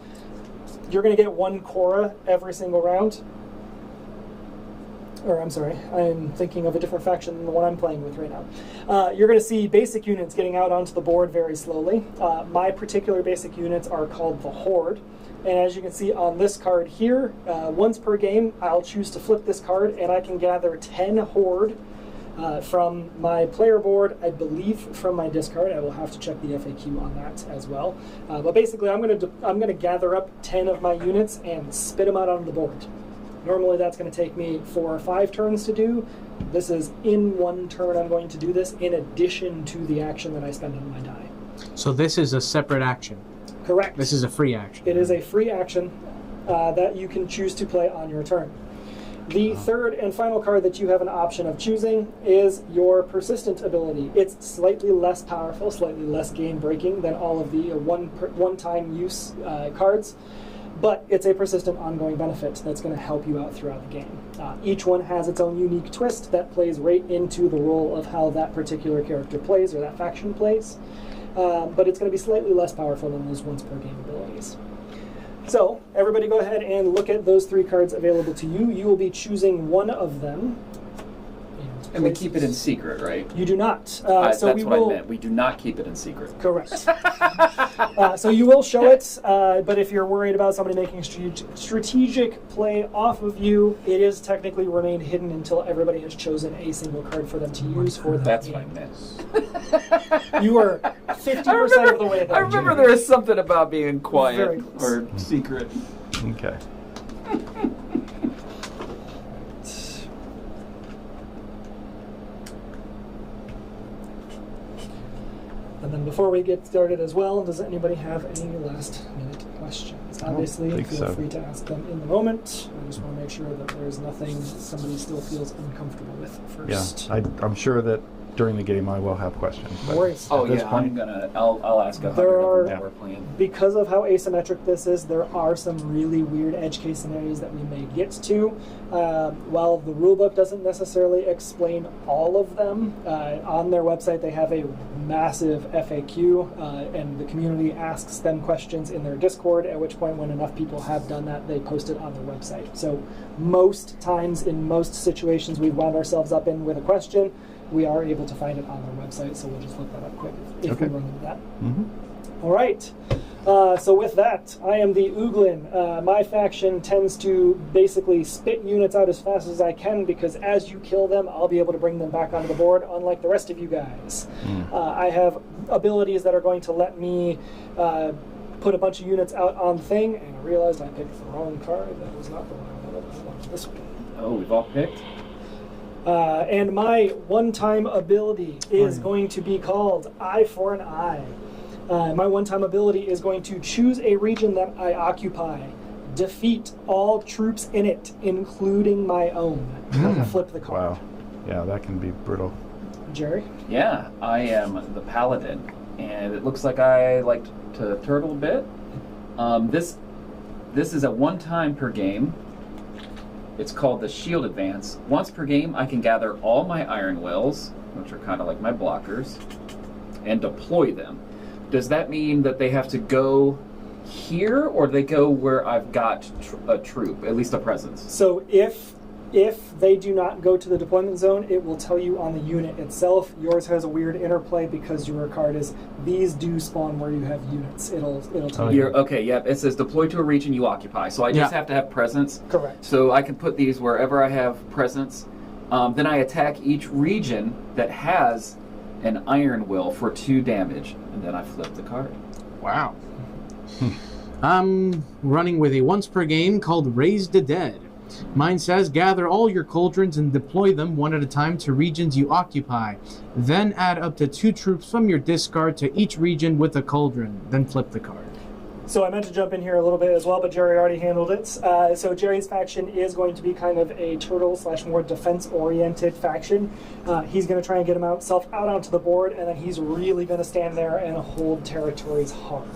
you're going to get 1 Korra every single round. Or I'm sorry, I'm thinking of a different faction than the one I'm playing with right now. You're going to see basic units getting out onto the board very slowly. My particular basic units are called the Horde. And as you can see on this card here, once per game, I'll choose to flip this card, and I can gather 10 Horde from my player board, I believe from my discard. I will have to check the FAQ on that as well. But basically, I'm going to gather up 10 of my units and spit them out on the board. Normally, that's going to take me 4 or 5 turns to do. This is in 1 turn. I'm going to do this in addition to the action that I spend on my die. So this is a separate action. Correct. This is a free action. It is a free action that you can choose to play on your turn. The third and final card that you have an option of choosing is your persistent ability. It's slightly less powerful, slightly less game-breaking than all of the one-time use cards, but it's a persistent ongoing benefit that's going to help you out throughout the game. Each one has its own unique twist that plays right into the role of how that particular character plays or that faction plays, but it's going to be slightly less powerful than those once-per-game abilities. So, everybody go ahead and look at those 3 cards available to you. You will be choosing one of them. And we keep it in secret, right? You do not. That's what I meant. We do not keep it in secret. Correct. So you will show it, but if you're worried about somebody making a strategic play off of you, it is technically remained hidden until everybody has chosen a single card for them to use for that That's game. what I meant. You are 50% of the way there. I remember there is something about being Very quiet close. or secret. Okay. And then before we get started as well, does anybody have any last minute questions? Obviously, think feel so. free to ask them in the moment. I just want to make sure that there's nothing somebody still feels uncomfortable with Yeah, first. I'm sure that during the game I will have questions. No but worries. Oh at this yeah, point, I'll ask a There hundred are- of them while we're playing. Because of how asymmetric this is, there are some really weird edge case scenarios that we may get to. While the rulebook doesn't necessarily explain all of them, on their website they have a massive FAQ, and the community asks them questions in their Discord, at which point when enough people have done that, they post it on their website. So most times, in most situations we've wound ourselves up in with a question, we are able to find it on their website, so we'll just look that up quick if Okay. we run into that. Mhm. All right. So with that, I am the Ooglin. My faction tends to basically spit units out as fast as I can because as you kill them, I'll be able to bring them back onto the board, unlike the rest of you guys. I have abilities that are going to let me put a bunch of units out on thing, and I realized I picked the wrong card. That was not the one I wanted. I wanted this one. Oh, we've all picked? And my one-time ability is going to be called Eye for an Eye. My one-time ability is going to choose a region that I occupy, defeat all troops in it, including my own. Flip the card. Wow. Yeah, that can be brutal. Jerry? Yeah, I am the paladin, and it looks like I like to turtle a bit. This is a 1 time per game. It's called the Shield Advance. Once per game, I can gather all my Iron Wills, which are kind of like my blockers, and deploy them. Does that mean that they have to go here, or do they go where I've got a troop, at least a presence? So if they do not go to the deployment zone, it will tell you on the unit itself. Yours has a weird interplay because your card is these do spawn where you have units. It'll tell you. Okay, yep. It says deploy to a region you occupy. So I just have to have presence. Correct. So I can put these wherever I have presence. Then I attack each region that has an Iron Will for 2 damage, and then I flip the card. Wow. I'm running with a once per game called Raise the Dead. Mine says gather all your cauldrons and deploy them one at a time to regions you occupy. Then add up to 2 troops from your discard to each region with a cauldron. Then flip the card. So I meant to jump in here a little bit as well, but Jerry already handled it. So Jerry's faction is going to be kind of a turtle / more defense-oriented faction. He's going to try and get himself out onto the board, and then he's really going to stand there and hold territories hard.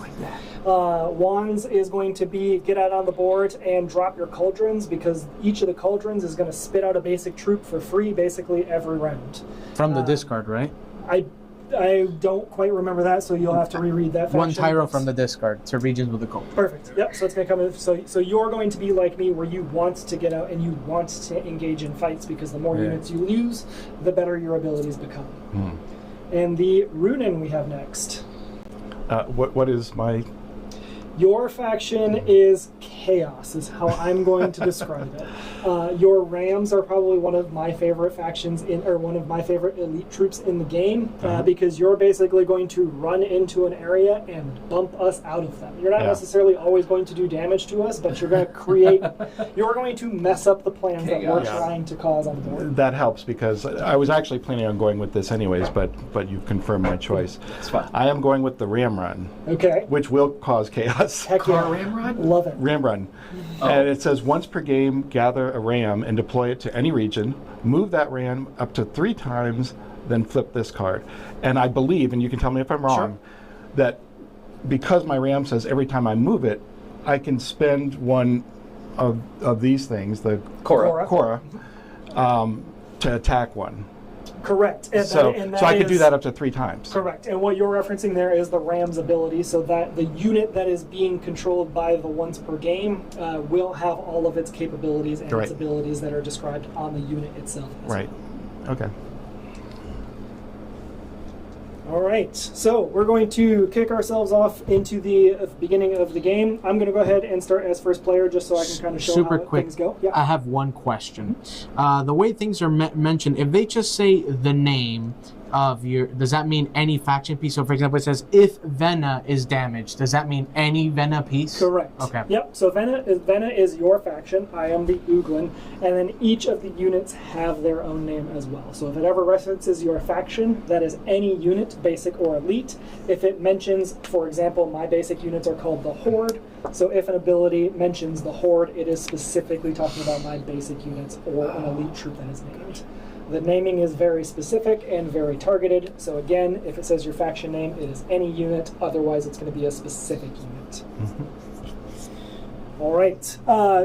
Juan's is going to be get out on the board and drop your cauldrons, because each of the cauldrons is going to spit out a basic troop for free basically every round. From the discard, right? I don't quite remember that, so you'll have to reread that faction. 1 Tyro from the discard to regions with a cauldron. Perfect. Yep. So it's going to come in. So you're going to be like me, where you want to get out and you want to engage in fights, because the more units you lose, the better your abilities become. And the Runin we have next. What is my... Your faction is chaos, is how I'm going to describe it. Your Rams are probably one of my favorite factions or one of my favorite elite troops in the game, because you're basically going to run into an area and bump us out of them. You're not necessarily always going to do damage to us, but you're going to you're going to mess up the plans that we're trying to cause on the board. That helps, because I was actually planning on going with this anyways, but you've confirmed my choice. It's fine. I am going with the Ram Run, Which will cause chaos. Heck yeah. Ram Run? Love it. Ram Run. And it says once per game, gather a ram and deploy it to any region. Move that ram up to 3 times, then flip this card. And I believe, and you can tell me if I'm wrong, that because my ram says every time I move it, I can spend one of these things, the Cora, to attack one. Correct. And So I could do that up to 3 times. Correct. And what you're referencing there is the Ram's ability, so that the unit that is being controlled by the once per game will have all of its capabilities and its abilities that are described on the unit itself. Right. Okay. All right. So we're going to kick ourselves off into the beginning of the game. I'm going to go ahead and start as first player, just so I can kind of show how things go. Yeah. I have one question. The way things are mentioned, if they just say the name of your, does that mean any faction piece? So for example, it says if Vena is damaged, does that mean any Vena piece? Correct. Okay. Yep. So Vena is your faction. I am the Uglin, and then each of the units have their own name as well. So if it ever references your faction, that is any unit, basic or elite. If it mentions, for example, my basic units are called the Horde. So if an ability mentions the Horde, it is specifically talking about my basic units or an elite troop that is named. The naming is very specific and very targeted. So again, if it says your faction name, it is any unit. Otherwise, it's going to be a specific unit. All right.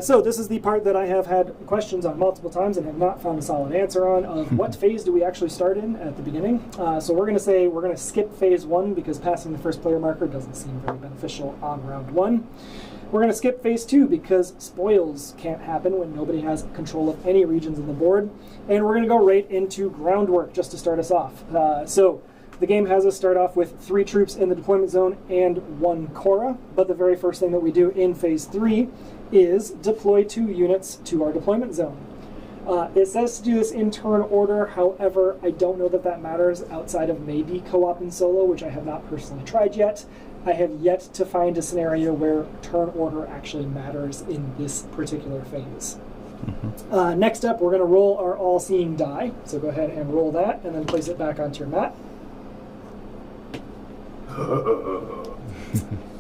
So this is the part that I have had questions on multiple times and have not found a solid answer on, of what phase do we actually start in at the beginning. So we're going to say we're going to skip phase 1, because passing the first player marker doesn't seem very beneficial on round 1. We're going to skip phase 2 because spoils can't happen when nobody has control of any regions on the board. And we're going to go right into groundwork just to start us off. So the game has us start off with 3 troops in the deployment zone and 1 Cora. But the very first thing that we do in phase 3 is deploy 2 units to our deployment zone. It says to do this in turn order. However, I don't know that that matters outside of maybe co-op and solo, which I have not personally tried yet. I have yet to find a scenario where turn order actually matters in this particular phase. Next up, we're going to roll our all-seeing die. So go ahead and roll that, and then place it back onto your mat.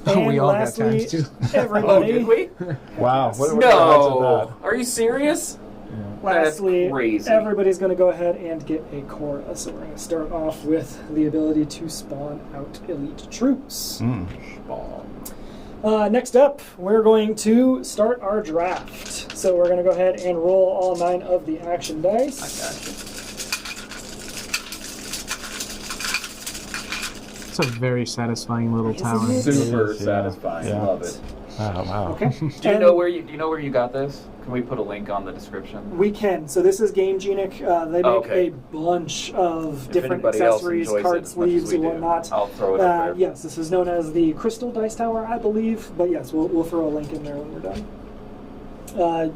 And we all lastly, got times too. everybody. Did we? Wow. What are the odds of No. that? Are you serious? Lastly, That's crazy. everybody's going to go ahead and get a Cora. So we're going to start off with the ability to spawn out elite troops. Next up, we're going to start our draft. So we're going to go ahead and roll all 9 of the action dice. I got you. It's a very satisfying little tower. Isn't it? Super It is, yeah. satisfying. Yeah. Love it. Oh, wow. Okay. Do you know where you got this? Can we put a link on the description? We can. So this is Game Genic. They make Okay. a bunch of If different anybody else accessories, enjoys it card as much as sleeves, we and do, whatnot. I'll throw it up there. Yes, this is known as the Crystal Dice Tower, I believe. But yes, we'll throw a link in there when we're done.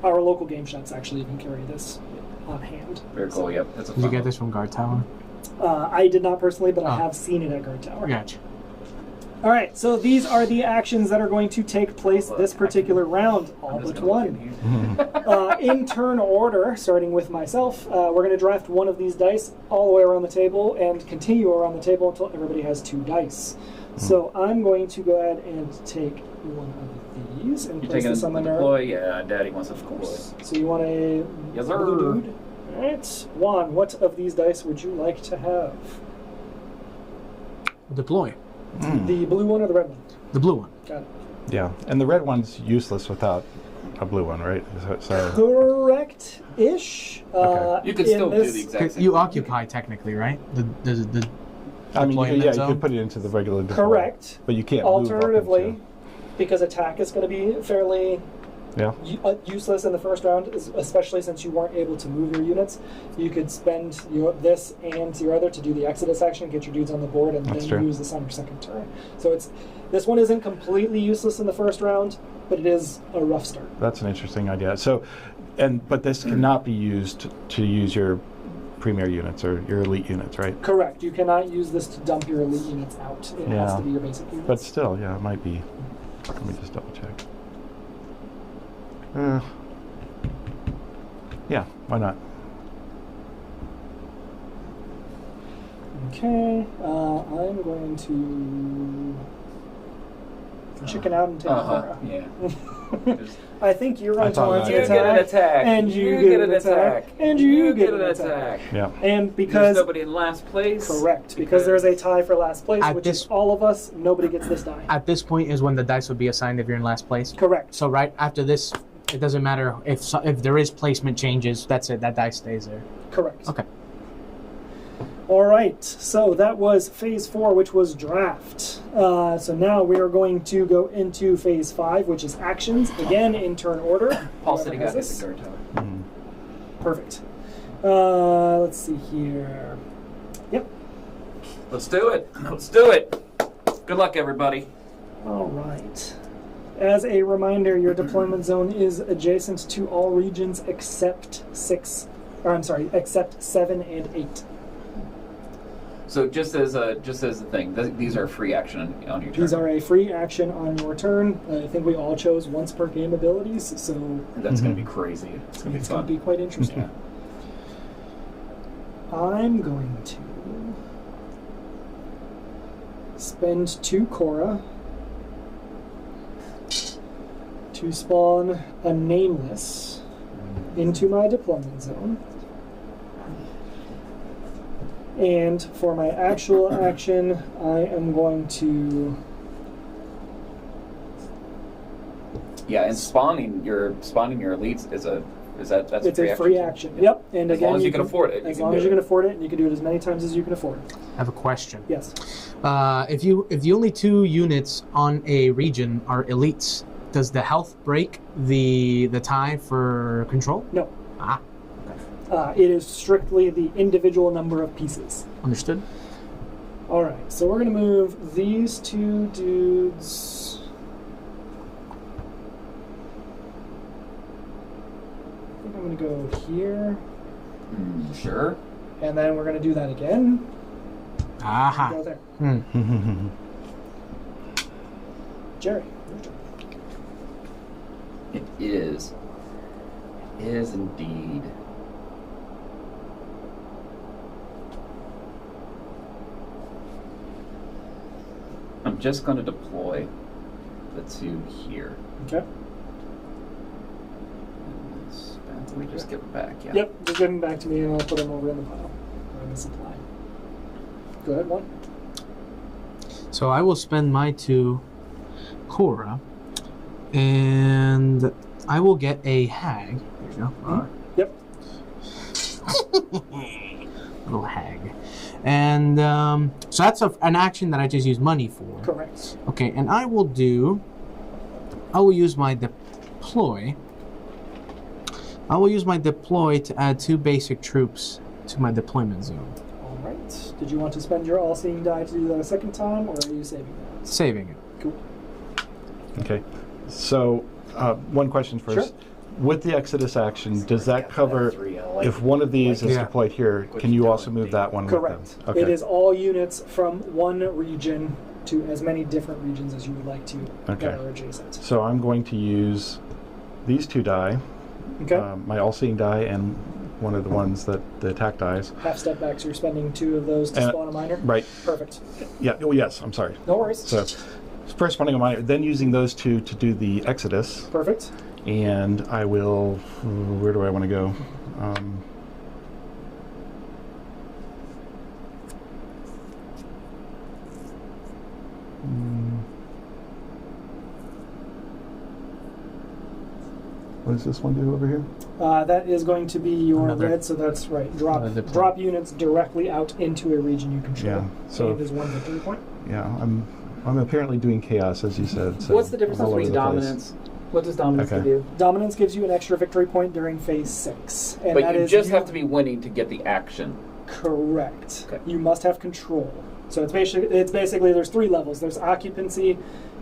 Our local game shops actually even carry this on hand. Very cool. Yep. That's a Did you fun get one. this from Guard Tower? I did not personally, but I Oh. have seen it at Guard Tower. Gotcha. All right, so these are the actions that are going to take place this particular round, all I'm just but gonna look one. in here. In turn order, starting with myself, we're going to draft one of these dice all the way around the table and continue around the table until everybody has 2 dice. So I'm going to go ahead and take one of these and You place taking this on the mirror. deploy? Yeah, Daddy wants to deploy. So you want a Yes, sir. blue dude? All right, Juan, what of these dice would you like to have? Deploy. The blue one or the red one? The blue one. Got it. Yeah, and the red one's useless without a blue one, right? So Correct-ish. Okay. You could in still do this- the exact same You thing. occupy technically, right? The I mean, deployment you zone? could put it into the regular deploy, Correct. but you can't move up Alternatively, into- because attack is going to be fairly yeah. useless in the first round, especially since you weren't able to move your units, you could spend this and your other to do the Exodus action, get your dudes on the board, and That's then true. use this on your second turn. So this one isn't completely useless in the first round, but it is a rough start. That's an interesting idea. So, but this cannot be used to use your premier units or your elite units, right? Correct. You cannot use this to dump your elite units out. It has Yeah. to be your basic units. But still, yeah, it might be. Let me just double check. Yeah, why not? Okay, I'm going to chicken out and take Cora. Yeah. Just- I think you're I on thought Taun's that. You get an attack. and you get an attack, and you get an attack. Yeah. And There's because nobody in last place. correct, because there's a tie for last place, At which this- is all of us. Nobody gets this die. At this point is when the dice would be assigned if you're in last place. Correct. So right after this, it doesn't matter if there is placement changes. That's it. That dice stays there. Correct. Okay. All right. So that was phase 4, which was draft. So now we are going to go into phase 5, which is actions. Again, in turn order. Paul Whoever said he has got hit this. the guard tower. Perfect. Let's see here. Yep. Let's do it. Let's do it. Good luck, everybody. All right. As a reminder, your deployment zone is adjacent to all regions except except 7 and 8. So just as the thing, these are free action on your turn. These are a free action on your turn. I think we all chose once per game abilities, so That's going to be crazy. It's going to be it's going fun. to be quite interesting. Yeah. I'm going to spend 2 Cora to spawn a Nameless into my deployment zone. And for my actual action, I am going to Yeah, and spawning your elites that's it's free a free action. action. Yep. And As again, long as you can afford it, you As can long do as you it. can afford it, and you can do it as many times as you can afford. I have a question. Yes. If the only 2 units on a region are elites, does the health break the tie for control? No. Ah, It is strictly the individual number of pieces. understood. All right, so we're going to move these 2 dudes. I think I'm going to go here, Sure. and then we're going to do that again. Aha. Go there. Hmm. Jerry, your turn. It is. It is indeed. I'm just going to deploy the 2 here. Okay. Let me just give it back. Yeah. Yep, just give them back to me, and I'll put them over in the pile, or in the supply. Go ahead, one. So I will spend my 2 Cora, and I will get a hag. There you go. Yep. Little hag. And so that's an action that I just use money for. Correct. Okay, and I will use my deploy. I will use my deploy to add 2 basic troops to my deployment zone. All right. Did you want to spend your all-seeing die to do that a second time, or are you saving that? Saving it. Cool. Okay. So, one question first. Sure. With the Exodus action, does that cover if one of these is deployed here? Can you also move that one Correct. with them? Okay. It is all units from one region to as many different regions as you would like to that are adjacent. So I'm going to use these 2 die, Okay. my all-seeing die and one of the ones that the attack dies. Half step back, so you're spending 2 of those to spawn a minor? Right. Perfect. Yeah. Oh, yes. I'm sorry. No worries. So first spawning a minor, then using those 2 to do the Exodus. Perfect. And I will. Where do I want to go? What does this one do over here? That is going to be your Another- red, so that's right. Drop units directly out into a region you control. Yeah, so- and is 1 victory point. Yeah, I'm apparently doing chaos, as you said. So What's the difference I'm all over between the place. dominance? What does dominance Okay. do? Dominance gives you an extra victory point during phase 6. And But that you is just have to be winning to get the action. Correct. Okay. You must have control. So it's basically there's 3 levels. There's occupancy,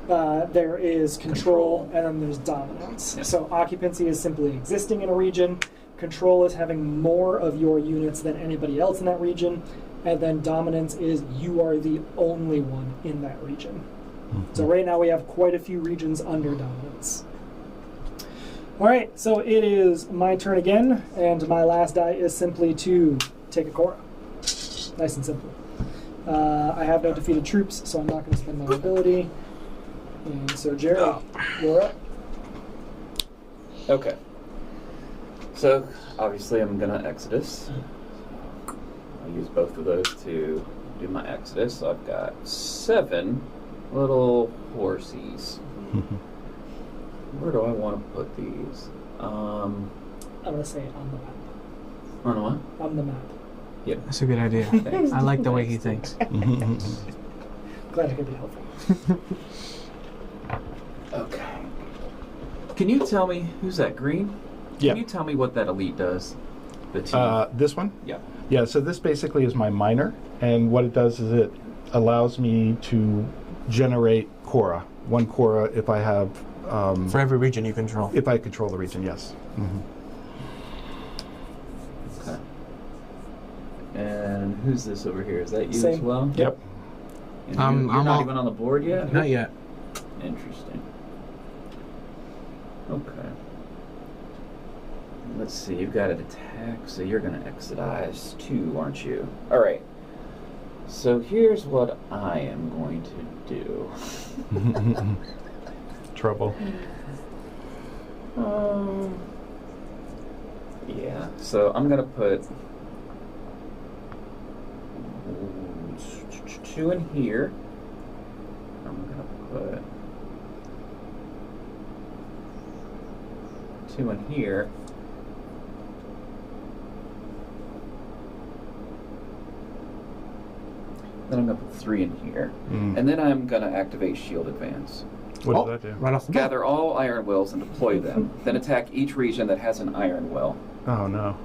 there is control, and then there's dominance. Yeah. So occupancy is simply existing in a region. Control is having more of your units than anybody else in that region. And then dominance is you are the only one in that region. So right now we have quite a few regions under dominance. All right, so it is my turn again, and my last die is simply to take a Cora. Nice and simple. I have no defeated troops, so I'm not going to spend my ability. And so, Jared, you're up. Okay. So, obviously, I'm going to Exodus. I'll use both of those to do my Exodus. So I've got 7 little horsies. Where do I want to put these? I'm going to say on the map. On what? On the map. Yep. That's a good idea. Thanks. I like the way he thinks. Glad I could be helpful. Okay. Can you tell me, who's that, green? Yeah. Can you tell me what that elite does? The team? This one? Yeah. Yeah, so this basically is my minor, and what it does is it allows me to generate Cora. 1 Cora if I have... For every region you control. if I control the region, yes. Okay. And who's this over here? Is that you as Same. well? Yep. And I'm you're not all- even on the board yet? Not yet. Interesting. Okay. Let's see, you've got an attack, so you're going to Exodus 2, aren't you? Alright. So here's what I am going to do. Trouble. Yeah, so I'm going to put 2 in here. I'm going to put 2 in here. Then I'm going to put 3 in here. And then I'm going to activate Shield Advance. What does that do? Right off the bat. Gather all iron wills and deploy them. Then attack each region that has an iron will. Oh, no.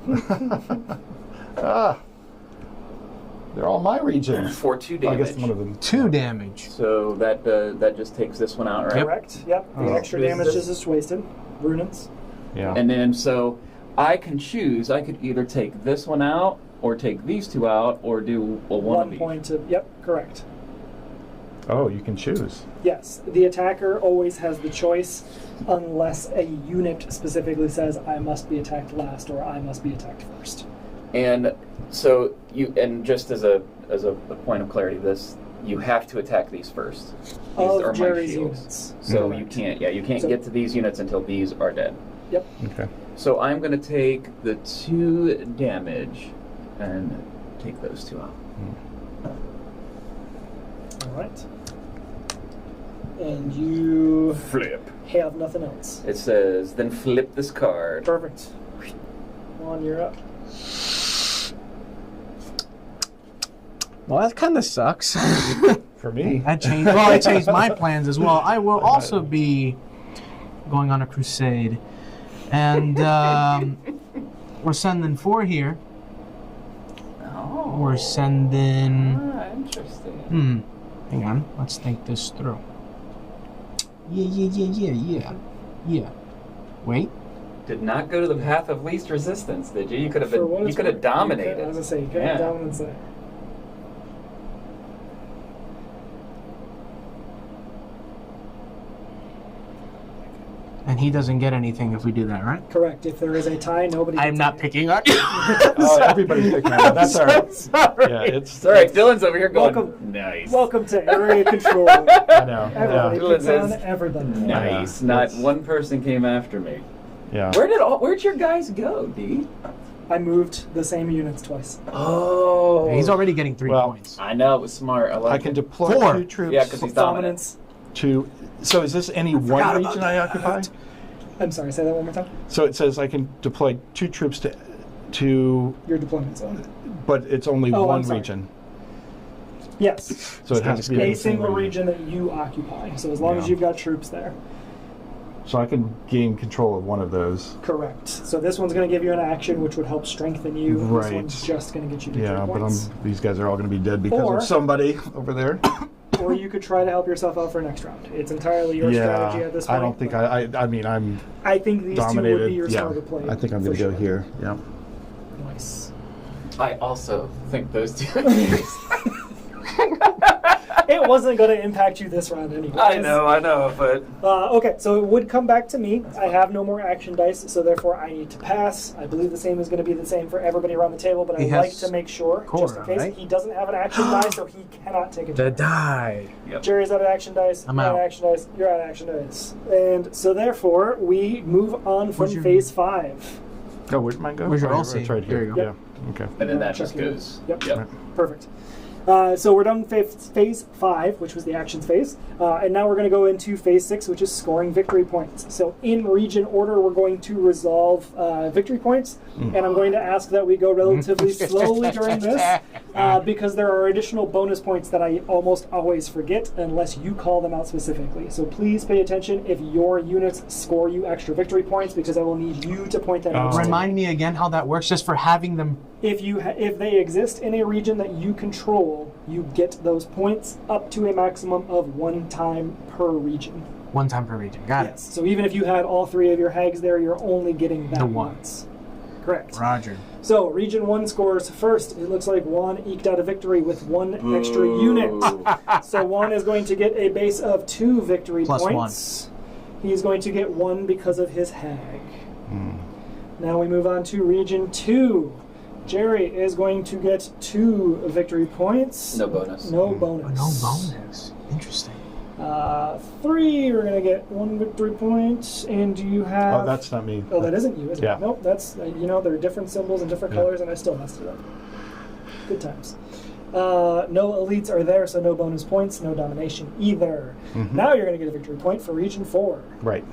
They're all my regions. For 2 I damage. guess one of them. 2 damage. So that just takes this one out, right? Correct. Yep. The Oh. extra Is damage this- is just wasted. Ruinance. Yeah. And then so I can choose. I could either take this one out, or take these 2 out, or do a one of each. point of. Yep. Correct. Oh, you can choose. Yes, the attacker always has the choice unless a unit specifically says I must be attacked last or I must be attacked first. And so just as a point of clarity, you have to attack these first. These Of are my Jerry's shields. units. So Correct. you can't So- get to these units until these are dead. Yep. Okay. So I'm going to take the 2 damage and take those 2 out. All right. And you Flip. have nothing else. It says, then flip this card. Perfect. Juan, you're up. Well, that kind of sucks. For me. That changed. Well, it changed my plans as well. I will also be going on a crusade, and we're sending 4 here. Oh. We're sending. Interesting. Hang on. Let's think this through. Yeah. Wait. Did not go to the path of least resistance, did you? You could have For what been. You it's could have worth, dominated. I was gonna say, you could Yeah. have dominance there. And he doesn't get anything if we do that, right? Correct. If there is a tie, nobody. I'm gets not any. picking on. Oh, everybody's picking on it. That's all right. Sorry. Yeah, It's all right. Dylan's over here going. Welcome. Nice. Welcome to Area Control. I know. Everybody Dylan picks on says- everybody. Nice. Yeah. Not one person came after me. Yeah. Where'd your guys go, D? I moved the same units twice. Oh. He's already getting 3 Well, points. I know it was smart. I like I can it. deploy 4. 2 troops Yeah, 'cause he's dominant. Dominance. to. So is this any one about region I occupy? I'm sorry, say that one more time. So it says I can deploy 2 troops to, Your deployment zone. but it's only Oh, I'm one sorry. region. Yes. So it has to be A the same single region that you occupy. So as long as Yeah. you've got troops there. So I can gain control of one of those. Correct. So this one's going to give you an action which would help strengthen you. This Right. one's just going to get you victory Yeah, but points. these guys are all going to be dead because Or- of somebody over there. Or you could try to help yourself out for next round. It's entirely your strategy at this point. I don't think but I mean I'm I think these dominated. two would be your Yeah, smarter play. I think I'm for going to go sure. here. Yeah. Nice. I also think those two. It wasn't going to impact you this round anyway. I know, but Okay, so it would come back to me. I have no more action dice, so therefore I need to pass. I believe the same is going to be the same for everybody around the table, but He I'd like has to make sure, just in Cora, case, right? he doesn't have an action die, so he cannot take a The turn. die. Jerry's out of action dice. I'm you're out. of action dice. You're out of action dice. And so therefore, we move on from Where's your- phase 5. Oh, where'd mine go? Where's your Oh, LC? It's right here. There you go. Yeah. Okay. and then that Check just your- goes. Yep. Yep. Perfect. So we're done with phase 5, which was the actions phase, and now we're going to go into phase 6, which is scoring victory points. So in region order, we're going to resolve victory points, and I'm going to ask that we go relatively slowly during this, because there are additional bonus points that I almost always forget unless you call them out specifically. So please pay attention if your units score you extra victory points, because I will need you to point that out. Oh. Remind me again how that works, just for having them. If they exist in a region that you control, you get those points up to a maximum of 1 time per region. 1 time per region. Got Yes. So even if you had all 3 of your hags there, you're only getting that The one. once. Correct. it. Roger. So region 1 scores first. It looks like Juan eked out a victory with 1 extra unit. So Juan is going to get a base of 2 victory Plus points. He's going to get 1 because of his hag. Now we move on to region 2. Jerry is going to get 2 victory points. No bonus. No Oh, bonus. no bonus. Interesting. 3, we're going to get 1 victory point. And do you have... Oh, that's not me. Oh, that isn't you, is Yeah. it? Nope, that's... there are different symbols and different Yeah. colors, and I still messed it up. Good times. No elites are there, so no bonus points, no domination either. Now you're going to get a victory point for region 4. Right.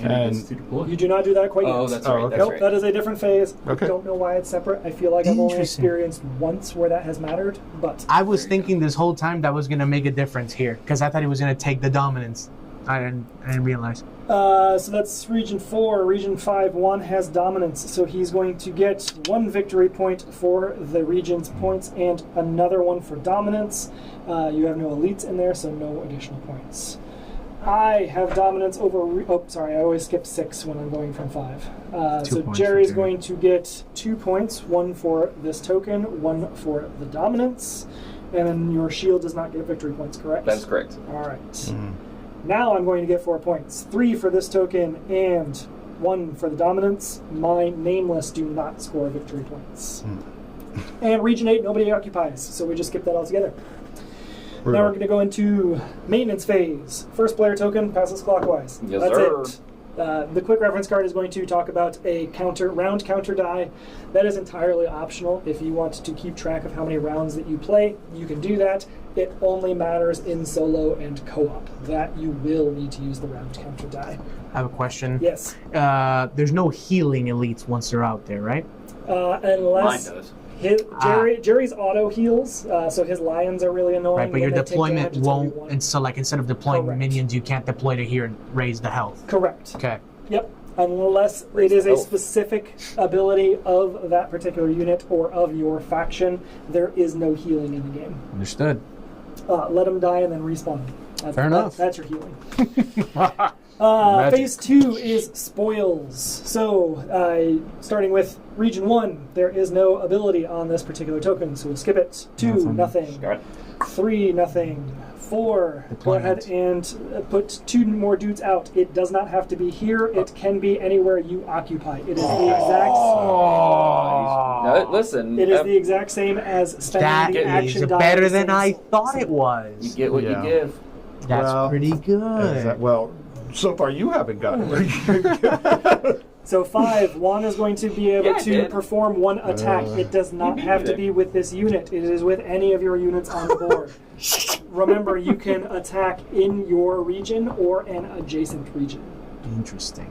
And You do not do that quite oh, yet. that's Oh, right. okay. That's Nope, right. that is a different phase. Okay. Don't know why it's separate. I feel like I've only Interesting. experienced once where that has mattered, but I was thinking this whole time that was going to make a difference here, because I thought he was going to take the dominance. I didn't realize. so that's region 4. Region 5, 1 has dominance, so he's going to get 1 victory point for the region's points and another one for dominance. You have no elites in there, so no additional points. I have dominance over... I always skip 6 when I'm going from 5. 2 So points Jerry's for Jerry. going to get 2 points, 1 for this token, 1 for the dominance, and then your shield does not get victory points, correct? That is correct. All right. Now I'm going to get 4 points. 3 for this token and 1 for the dominance. My nameless do not score victory points. And region 8, nobody occupies, so we just skip that altogether. Now we're going to go into maintenance phase. First player token passes clockwise. Yes, That's sir. it. The quick reference card is going to talk about a round counter die. That is entirely optional. If you want to keep track of how many rounds that you play, you can do that. It only matters in solo and co-op. That you will need to use the round counter die. I have a question. Yes. There's no healing elites once they're out there, right? Unless Mine does. Jerry's auto heals, so his lions are really annoying. Right, but your When they take deployment damage, it's only won't, one. and so like instead of deploying Correct. minions, you can't deploy to here and raise the health. Correct. Okay. Yep. Unless Raise it is the a health. specific ability of that particular unit or of your faction, there is no healing in the game. Understood. Let them die and then respawn. Fair enough. That's your healing. Magic. Phase 2 is spoils. So, starting with Region 1, there is no ability on this particular token, so we'll skip it. 2, nothing. Got it. 3, nothing. 4, go Deployment. ahead and put 2 more dudes out. It does not have to be here. It can be anywhere you occupy. It is the exact. No, listen. It is the exact same as spending That the is action die. better at the than same I slope. thought it You was. get what Yeah. you give. That's Well, pretty good. Well, so far you haven't gotten it. So 5, Juan is going to be able Yeah, I to did. perform 1 attack. It does not beat have me to there. be with this unit. It is with any of your units on the board. Remember, you can attack in your region or an adjacent region. Interesting.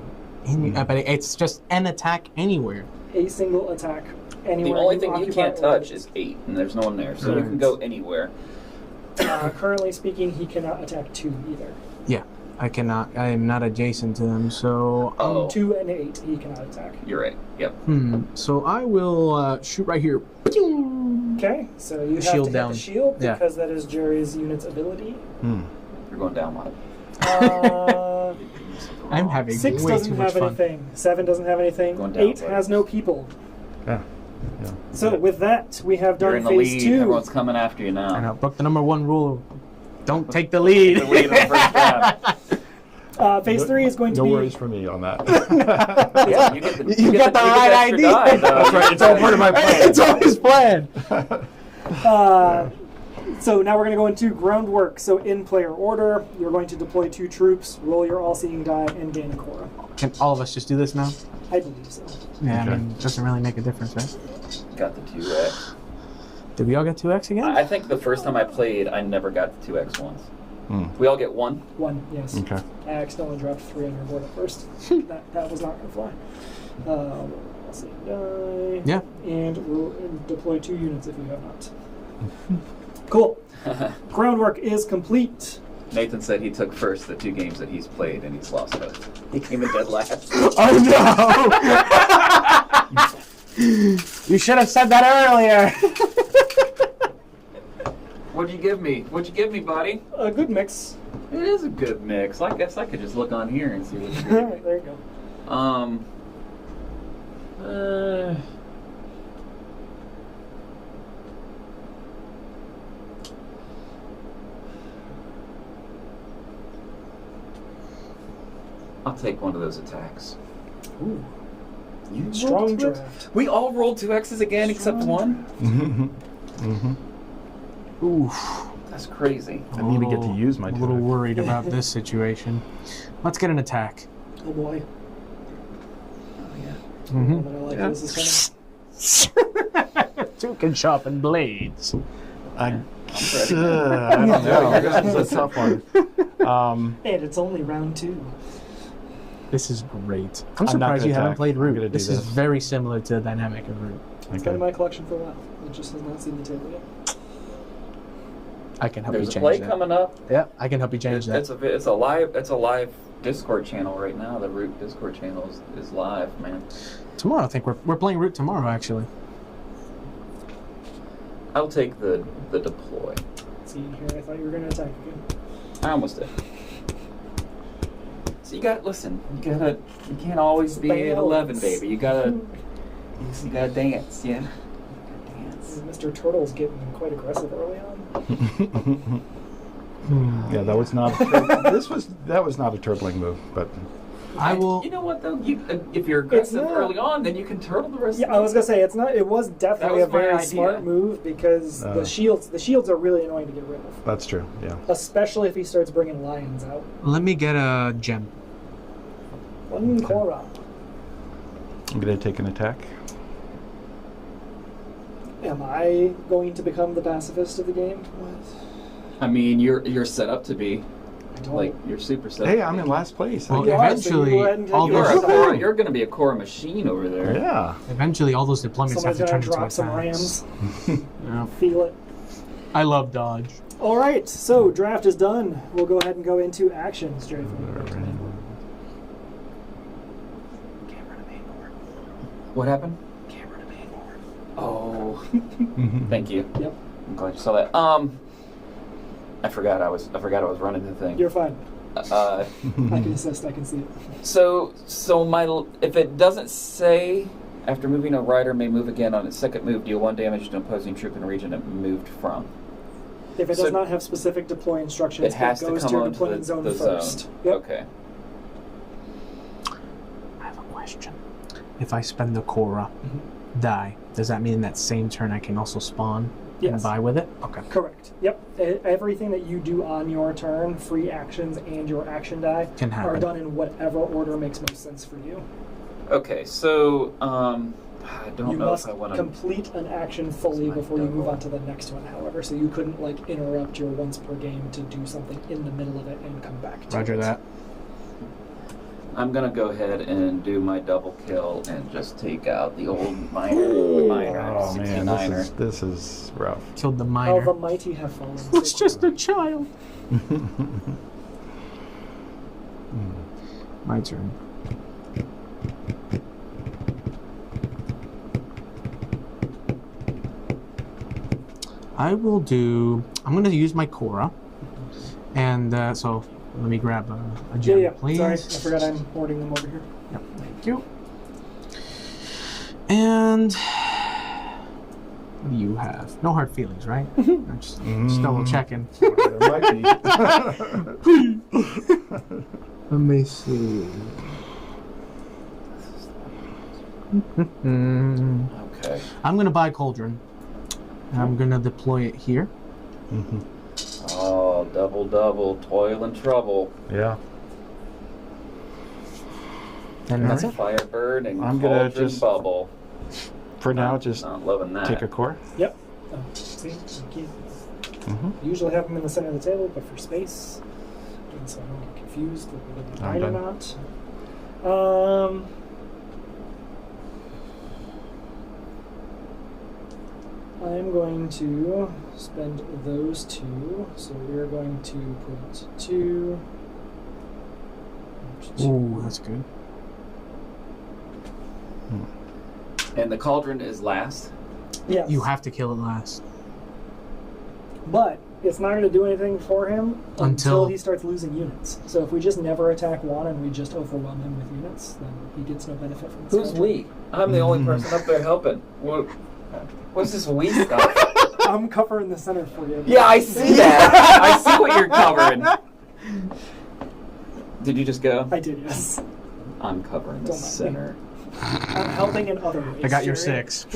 But it's just an attack anywhere. A single attack The anywhere. only thing you occupy can't or touch adjacent. is 8, and there's no one there, so you can go anywhere. Currently speaking, he cannot attack 2 either. Yeah. I cannot. I am not adjacent to them, so. Oh, 2 and 8, he cannot attack. you're right. Yep. So I will shoot right here. Okay, so you have Shield to hit down. the shield Yeah. because that is Jerry's unit's ability. You're going down one. I'm having 6 way doesn't too much have fun. anything. 7 doesn't have anything. Going down, 8 buddy. has no people. Yeah. So with that, we have You're done in the phase lead. 2. Everyone's coming after you now. I know. Book the number 1 rule: don't take the lead. The lead in the first round. Phase 3 is going to No be. worries for me on that. Yeah, you get the, You got the right extra idea. die, though. That's right. It's all part of my plan. It's always planned. So now we're going to go into groundwork. So in player order, you're going to deploy 2 troops, roll your all-seeing die, and gain a Cora. Can all of us just do this now? I believe so. Yeah, Okay. I mean, it doesn't really make a difference, right? Got the 2x. Did we all get 2x again? I think the first time I played, I never got the 2x once. We all get 1. 1, yes. Okay. I accidentally dropped 3 on your board at first. that was not going to fly. All-seeing die. Yeah. And we'll deploy 2 units if you have not. Cool. Groundwork is complete. Nathan said he took first the 2 games that he's played, and he's lost both. He came in dead last. Oh no! You should have said that earlier. What'd you give me? What'd you give me, buddy? A good mix. It is a good mix. I guess I could just look on here and see what you All gave me. right, there you go. I'll take one of those attacks. Ooh. You Strong rolled 2X? draft. We all rolled 2x's again except one? Oof. That's crazy. I need to get to use my A little 2x. worried about this situation. Let's get an attack. Oh boy. Oh, yeah. Mm-hmm. But I like where this is coming. Two can sharpen blades. I ready. don't know. This is a tough one. And it's only round 2. This is great. I'm not surprised gonna you haven't attack. played I'm gonna Root. do This is this. very similar to the dynamic of Root. It's been in my collection for a while. It just has not seen the table yet. I can help There's you a change play that. coming up. Yeah, I can help you change that. It's a live Discord channel right now. The Root Discord channel is live, man. Tomorrow, I think we're playing Root tomorrow, actually. I'll take the deploy. See here, I thought you were going to attack again. I almost did. So you can't always be at 11, baby. You gotta dance, yeah. Dance. Mr. Turtle's getting quite aggressive early on. Yeah, that was not. That was not a turtling move, but I will. You know what though? If you're aggressive not- early on, then you can turtle the rest. Yeah, of I was gonna say it's not. It was definitely That a was my very idea. smart move because the shields are really annoying to get rid of, that's true. Yeah. especially if he starts bringing lions out. Let me get a gem. One Cora. I'm going to take an attack. Am I going to become the pacifist of the game? What? I mean, you're set up to be. I don't. Like, you're super set Hey, up. I'm in last place. Well, You are, so you eventually, go ahead and take all your those, Woohoo! You're going to be a core machine over there. Yeah. eventually, all those deployments have Somebody's to turn gonna into drop some attacks. rams. Yeah. Feel it. I love dodge. All right, so draft is done. We'll go ahead and go into actions, Jerry. What happened? Camera to main board. Oh, thank you. Yep, I'm glad you saw that. I forgot I was running the thing. you're fine. Uh, I can assist. I can see it. so if it doesn't say after moving a rider may move again on its second move, deal 1 damage to an opposing troop in the region it moved from. If it So does not have specific deploy instructions, It has to goes come to your onto deployment zone the first. zone. Yep. Okay. I have a question. If I spend the Cora, die, does that mean that same turn I can also spawn and Yes. buy with it? Okay. Correct. Yep. Everything that you do on your turn, free actions and your action die, Can happen. are done in whatever order makes most sense for you. Okay. So I don't You know must if I want to. complete an action fully That's my before you move double. on to the next one, however. So you couldn't like interrupt your once per game to do something in the middle of it and come back to Roger it. that. I'm gonna go ahead and do my double kill and just take out the old miner Oh, man, 69er. this is rough. Killed the How miner. the mighty have fallen. It's just a child. My turn. I will do. I'm going to use my Cora, and so let me grab a Yeah, gem, yeah. please. Sorry, I forgot I'm hoarding them over here. Yep, thank you. And what do you have? No hard feelings, right? I'm just double checking. There might be. Let me see. Okay. I'm gonna buy Cauldron. And I'm gonna deploy it here. Oh, double, toil and trouble. Yeah. And that's it. Firebird and I'm gonna cauldron just- bubble. For now, just Not loving that. take a core. Yep. Oh, see, you can't. Usually have them in the center of the table, but for space, and so I don't get confused with whether they're I'm right or done. not. I'm going to spend those two, so we're going to put two. Ooh, that's good. And the cauldron is last. Yes. You have to kill it last. But it's not going to do anything for him until Until- he starts losing units. So if we just never attack one and we just overwhelm him with units, then he gets no benefit from this. Who's we? I'm the only person up there helping. What's this we stuff? I'm covering the center for you. Yeah, I see that. I see what you're covering. Did you just go? I did, yes. I'm covering the Don't mind me. center. I'm helping in other ways. I got your Jerry. 6.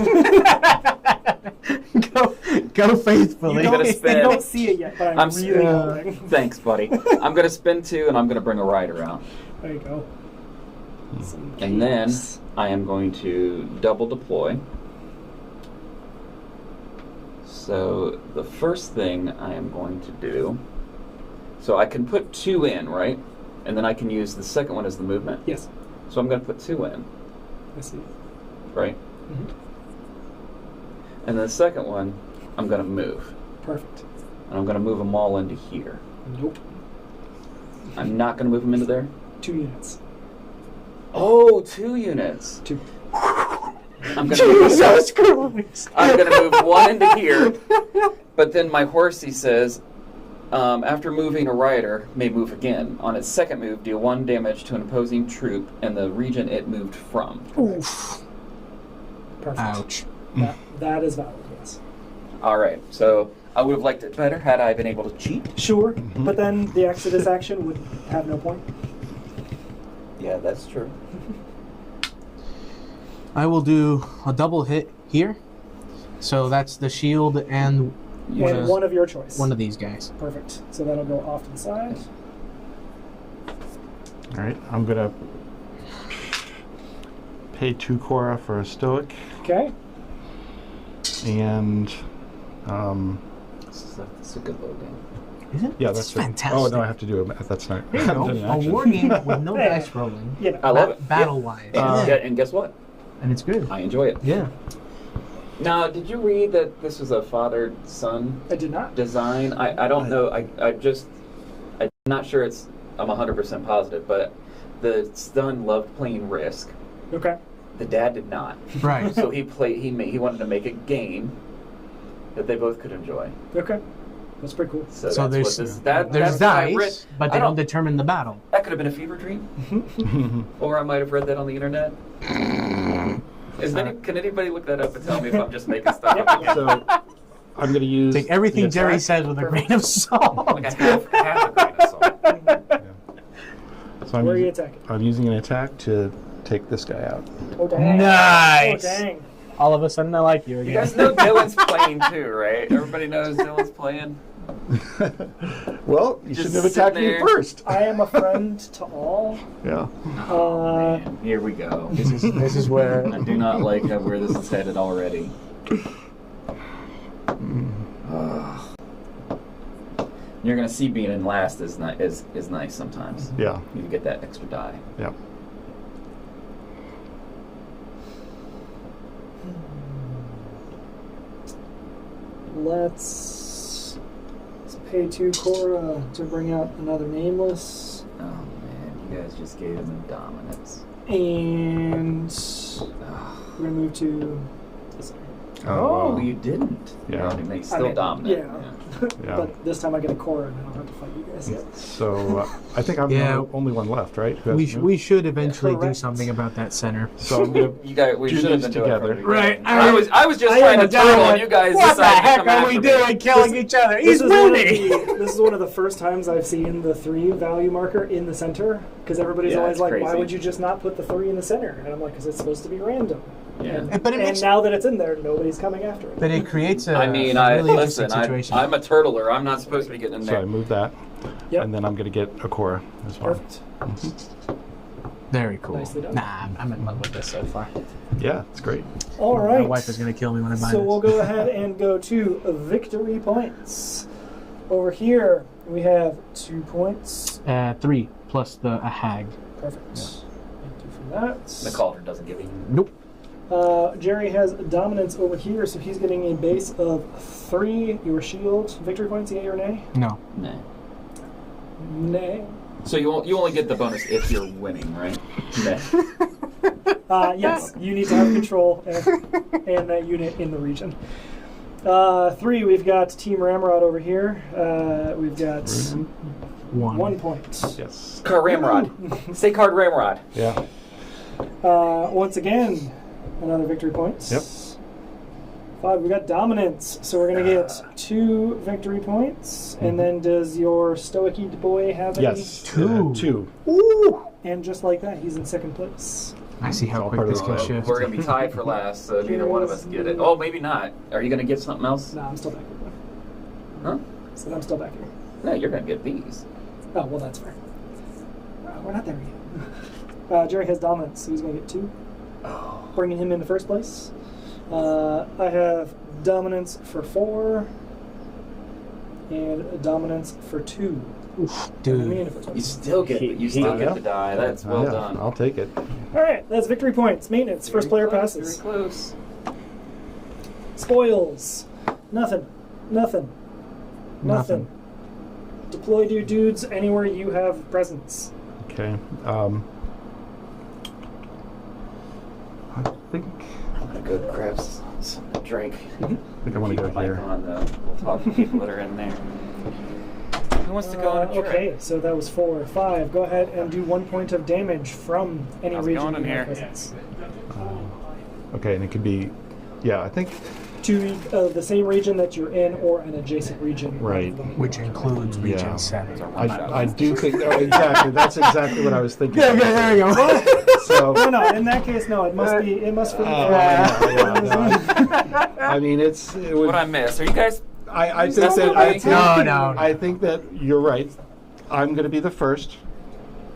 go faithfully. You gonna don't, spin. you don't see it yet, but I'm, I'm really s- helping. Thanks, buddy. I'm gonna spin 2, and I'm gonna bring a rider out, There you go. Some and then keys. I am going to double deploy. So the first thing I am going to do, so I can put 2 in, right? And then I can use the second one as the movement. Yes, So I'm going to put 2 in, I see. right? Mhm. And then the second one, I'm going to move. Perfect. And I'm going to move them all into here. Nope. I'm not going to move them into there. 2 units. Oh, 2 units. 2. I'm going to Jesus Christ. I'm going to move 1 into here. But then my horsey says, after moving a rider, may move again. On its second move, deal 1 damage to an opposing troop in the region it moved from. Oof. Perfect. Ouch. That is valid, yes. All right, so I would have liked it better had I been able to cheat. Sure, but then the Exodus action would have no point. Yeah, that's true. I will do a double hit here. So that's the shield and And one of your choice. one of these guys. Perfect. So that'll go off to the side. All right, I'm gonna pay 2 Cora for a Stoic, Okay. and That's a good little game. Is it? yeah, It's that's it. fantastic. Oh no, I have to do it. That's not. There you I'm doing go. A action. war game with no Yeah. dice rolling. You know. I love it. Battle-wise. And guess what? And it's good. I enjoy it. Yeah. Now, did you read that this was a father-son I did not. design? I don't know. I'm not sure I'm 100% positive, but the son loved playing Risk. Okay. The dad did not. Right. So he wanted to make a game that they both could enjoy. Okay. That's pretty cool. So, So that's there's that's there's what I read. dice, but they I don't determine the battle. That could have been a fever dream, or I might have read that on the internet. Can anybody look that up and tell me if I'm just making stuff up again? So I'm going to use Take everything the Jerry attack. says with a grain of salt. Like a half a grain of salt. So I'm Where are you using, attacking? I'm using an attack to take this guy out. Oh, dang. Nice. Oh, dang. All of a sudden, I like you You again. guys know Dylan's playing too, right? Everybody knows Dylan's playing. Well, you Just shouldn't have attacked sitting me there. first. I am a friend to all. Yeah. Man, here we go. This is where I do not like where this is headed already. You're gonna see being in last is nice sometimes. Yeah. You get that extra die. Yeah. Let's pay 2 Cora to bring out another nameless. Oh man, you guys just gave him a dominance. And Oh, we're going to move to this area. wow. you didn't. Yeah. I mean, he's I still mean, dominant. yeah. Yeah. But this time I get a Cora and I don't have to fight you guys yet. So I think I'm Yeah. the only one left, right? Who has we should eventually do Correct. something about that center. So I'm gonna. You guys, we Do should have these been doing it together. from the beginning. Right, I was just I trying am to turtle, and you guys What the decided to heck come are after we me. doing? Killing each other. He's winning. This is one of the first times I've seen the 3 value marker in the center, because everybody's Yeah, always it's like, why crazy. would you just not put the 3 in the center? And I'm like, because it's supposed to be random. Yeah. But it And makes. now that it's in there, nobody's coming after it. But it creates a I mean, really interesting listen. situation. I'm a turtler. I'm not supposed to be getting in So I there. move that, Yep. and then I'm gonna get a Cora as well. Perfect. Very cool. Nicely done. Nah, I'm in love with this so far. Yeah, it's great. All My right. wife is gonna kill me when I buy So this. we'll go ahead and go to victory points. Over here, we have 2 points. 3 plus a hag. Perfect. Thank you for that. The cauldron doesn't give you. Nope. Jerry has dominance over here, so he's getting a base of 3. Your shield. Victory points, yay or nay? No. Nah. Nay. So you only get the bonus if you're winning, right? Nah. Yes, you need to have control and that unit in the region. 3, we've got Team Ramrod over here. We've got 1 point. Yes. Card Ramrod. Say card Ramrod. Yeah. Once again, another victory points. Yep. 5, we got dominance, so we're going to get 2 victory points. And then does your stoic boy have Yes. 2. 2. any? And just like that, he's in 2nd place. I see how all quick part of this the can plan. shift. We're gonna be tied for last, so neither one of us get it. Oh, maybe not. Are you gonna get something else? No, I'm still back here. Huh? So I'm still back here. No, you're gonna get these. Oh, well, that's fair. We're not there yet. Jerry has dominance, so he's going to get 2. Oh. Bringing him into first place. I have dominance for 4. And a dominance for 2. Dude. You still get it. You still get the die. That's well Yeah, done. I'll take it. All right, that's victory points. Maintenance. First player Very close, passes. Very close. Spoils. Nothing. Nothing. Nothing. Deploy your dudes anywhere you have presence. Okay. I think I'm gonna go grab something to drink. I want to go Keep the mic here. on, though. We'll talk to people that are in there. Who wants to go on a trip? Okay, so that was 4. 5. Go ahead and do 1 point of damage from any How's it region going in you have here? presence. Okay, and it could be. Yeah, I think. To the same region that you're in or an adjacent region. Right. Which includes Region Yeah. 7. I do think. Oh, exactly. That's exactly what I was thinking. Yeah, okay, there we go. So. No, in that case, no. It must be. It must be. Yeah, no. I mean, it would. What I missed? Are you guys? I Is think that that. what I I- think, No. I think that you're right. I'm going to be the first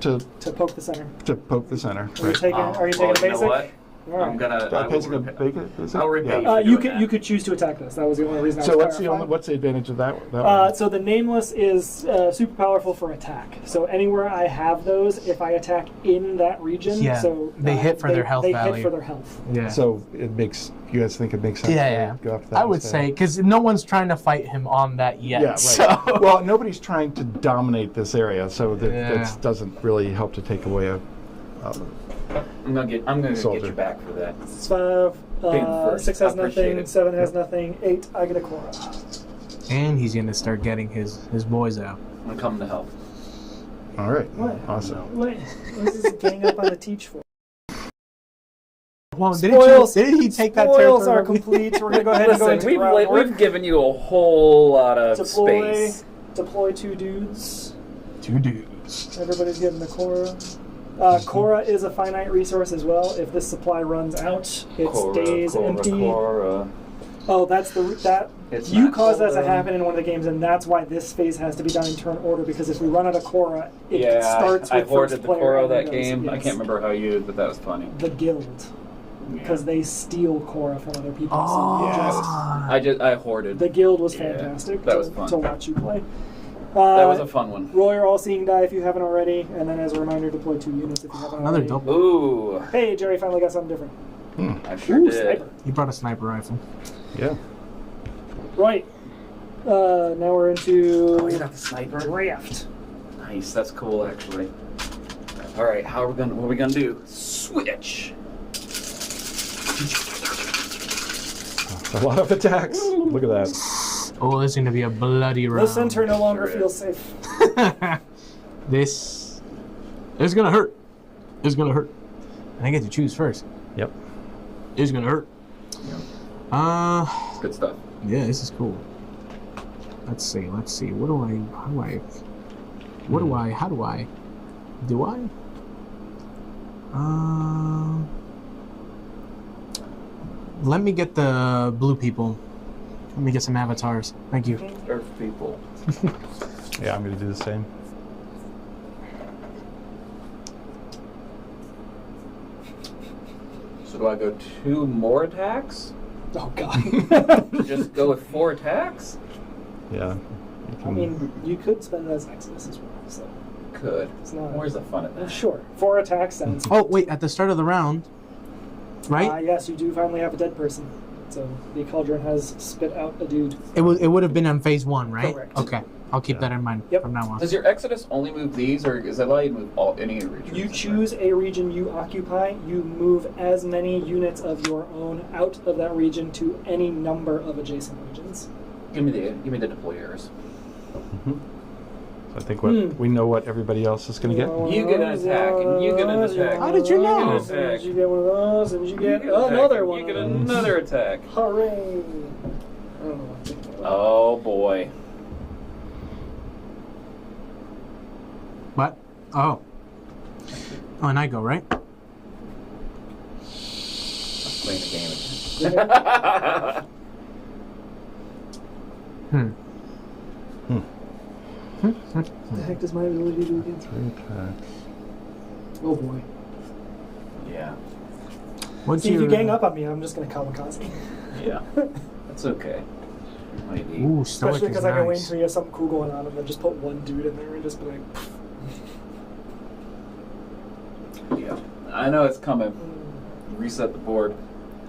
to To poke the center. poke the center. Are you Right. taking? Are you taking a Well, you know basic? what? All right. I'm gonna. I will repay- I'll repay you. You could choose to attack this. That was the only reason. So I was what's clarifying. what's the advantage of that one? So the nameless is super powerful for attack. So anywhere I have those, if I attack in that region, Yeah, so they hit for their health They value. hit for their health. Yeah. So it makes you guys think it makes sense Yeah. to go after that I would instead? say because no one's trying to fight him on that yet. Yeah, right. So. Well, nobody's trying to dominate this area, so that Yeah. doesn't really help to take away a I'm gonna get Soldier. you back for that. It's 5. Being first, 6 has I appreciate nothing. it. 7 has nothing. 8. I get a Cora. And he's gonna start getting his boys out. I'm gonna come to help. All right. What? Awesome. Wait, this is gang up on the teach for. Well, Spoils- didn't he take that Spoils territory? are complete. We're gonna go ahead and go Listen, into ground work. we've given you a whole lot of Deploy. space. Deploy 2 dudes. 2 dudes. Everybody's getting the Cora. Cora is a finite resource as well. If this supply runs out, it stays empty. Oh, that's that. It's You not caused that to golden. happen in one of the games, and that's why this phase has to be done in turn order. Because if we run out of Cora, it Yeah, starts I with hoarded first the player. Coro and then that goes- game. I yes. can't remember how you used, but that was funny. The guild, because they steal Cora from other people. Oh. So you just, I hoarded. the guild was Yeah, fantastic that to, was fun. to watch you play. That was a fun one. Roll your all-seeing die if you haven't already, and then as a reminder, deploy 2 units if you haven't Another already. double. Ooh, Hey, Jerry finally got something different. I sure Ooh, did. sniper. He brought a sniper rifle. Yeah. Right. Now we're into Oh, you got the sniper. draft. Nice, that's cool actually. All right, what are we gonna do? Switch. A lot of attacks. Look at that. Oh, this is gonna be a bloody round. The center no longer Sure feels safe. This is gonna hurt. It's gonna hurt. And I get to choose first. Yep. It's gonna hurt. It's good stuff. Yeah, this is cool. Let's see. How do I? Let me get the blue people. Let me get some avatars. Thank you. Earth people. Yeah, I'm going to do the same. So do I go 2 more attacks? Oh god. Just go with 4 attacks? Yeah. I mean, you could spend it as Exodus as well. So Could. it's not. Where's the fun of that? Sure. 4 attacks sounds. Oh wait, at the start of the round, right? Yes, you do finally have a dead person. So the cauldron has spit out a dude. It would have been on phase 1, right? Correct. Okay, I'll keep that in mind Yep. from now on. Does your Exodus only move these, or is that allow you to move any region? You choose a region you occupy. You move as many units of your own out of that region to any number of adjacent regions. Give me the deployers. I think we know what everybody else is going to get. You get an attack, and you get an attack. How did you know? You get an attack. You get one of those, and you get an attack, another and one. You get of those. another attack. Hooray! I don't know what I'm thinking about. Oh boy. What? Oh. Oh, and I go, right? Playing the game again. What the heck does my ability do again? 3 attacks. Oh boy. Yeah. What's See, if you your gang up on me, I'm just gonna kamikaze. Yeah. That's okay. Maybe. Ooh, stoic Especially is because I can wait nice. until you have something cool going on and then just put one dude in there and just be like, Yeah. I know it's coming. Reset the board.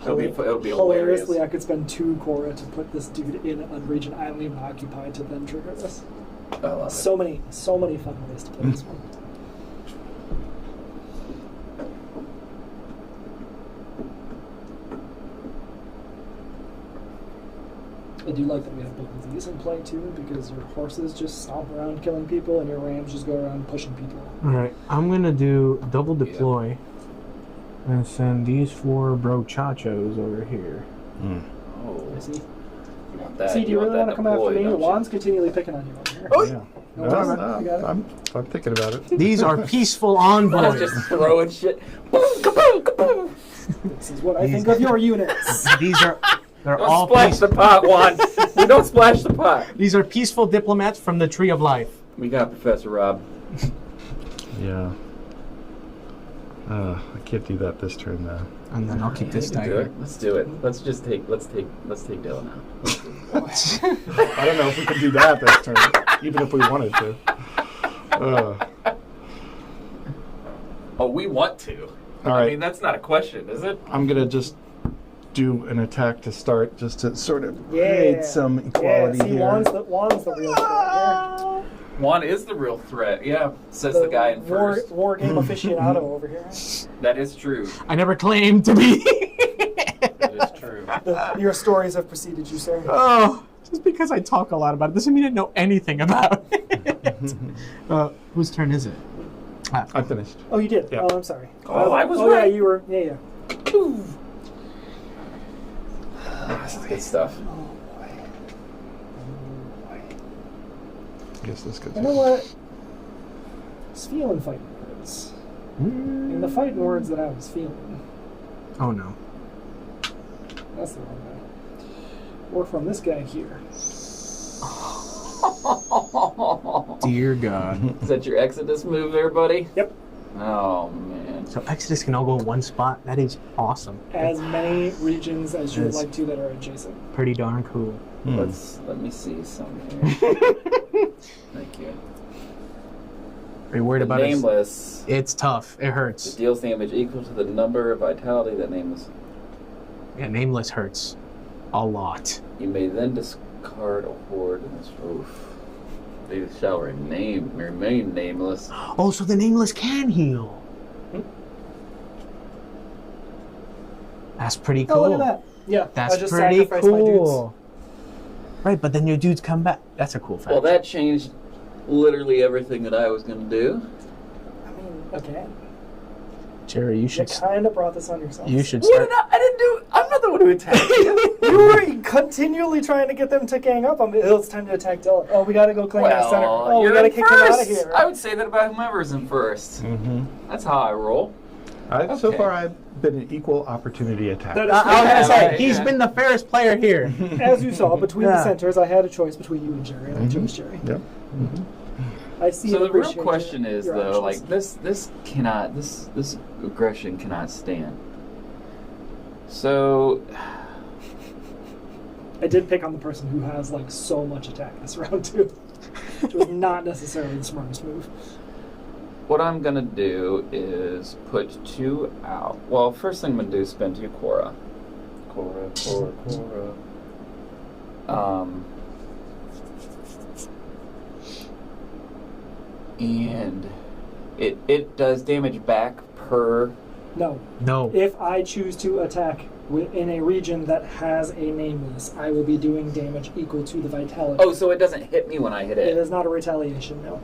It'll be hilarious. hilariously, I could spend 2 Cora to put this dude in a region I don't even occupy to then trigger this. I love it. So many fun ways to play this one. I do like that we have both of these in play too, because your horses just stomp around killing people and your rams just go around pushing people. Alright, I'm gonna do double deploy and send these 4 brochachos over here. Oh. I see. You want that? See, do you really want to come after me? Don't you? Juan's continually picking on you over here. Oh, yeah. No, you got it? I'm thinking about it. These are peaceful I'm envoys. just throwing shit. Boom, kaboom, kaboom. This is what I think of your units. They're Don't all splash the pot, Juan. We don't splash the pot. These are peaceful diplomats from the Tree of Life. We got Professor Rob. Yeah. I can't do that this turn though. And then I'll keep this We can die do here. it. Let's do it. Let's take Dylan out. I don't know if we can do that this turn, even if we wanted to. Oh, we want to. All I right. mean, that's not a question, is it? I'm gonna just do an attack to start, just to sort of Yeah. create some equality Yeah, see, here. Juan's the real threat Juan is the real threat. Yeah, says here. the guy in first. War game aficionado over here. That is true. I never claimed to be. That is true. Your stories have preceded you, sir. Oh, just because I talk a lot about it doesn't mean I know anything about it. Whose turn is it? I finished. Oh, you did? Yeah. Oh, I'm sorry. Oh, I was Oh, right. yeah, you were. Yeah. This is good stuff. I guess this goes. You know what? I was feeling fighting words. And the fighting words that I was feeling, Oh no. that's the wrong guy. Or from this guy here. Dear God. Is that your Exodus move there, buddy? Yep. Oh, man. So Exodus can all go one spot. That is awesome. As many regions as you would Yes. like to that are adjacent. Pretty darn cool. Let me see some here. Thank you. Are you worried about it? Nameless. It's tough. It It hurts. deals damage equal to the number of vitality that nameless. Yeah, nameless hurts. A lot. You may then discard a horde in this roof. They shall remain nameless. Oh, so the nameless can heal. That's pretty cool. Oh, look at that. Yeah, That's I just pretty sacrificed my dudes. cool. Right, but then your dudes come back. That's a cool fact. Well, that changed literally everything that I was going to do. I mean, again, Jerry, you you should. kind of brought this on yourself. You should What start. did I didn't do. I'm not the one who attacked you. You were continually trying to get them to gang up on me. Oh, it's time to attack Dylan. Oh, we gotta go claim the center. Well, Oh, we you're gotta in kick him out of first. here. I would say that about whomever's in first. Mm-hmm. That's how I roll. So Okay. far, I've been an equal opportunity attack. That is I was gonna Yeah, say, right, he's yeah. been the fairest player here. As you saw, between the Yeah. centers, I had a choice between you and Jerry, and I chose Jerry. Yep. I see. So and the real appreciate question your- is your though, actions. like this aggression cannot stand. So I did pick on the person who has like so much attack this round too, which was not necessarily the smartest move. what I'm gonna do is put 2 out. Well, first thing I'm gonna do is spend 2 Cora. Cora. And it does damage back per. No, No. if I choose to attack in a region that has a nameless, I will be doing damage equal to the vitality. Oh, so it doesn't hit me when I hit It it. is not a retaliation. No,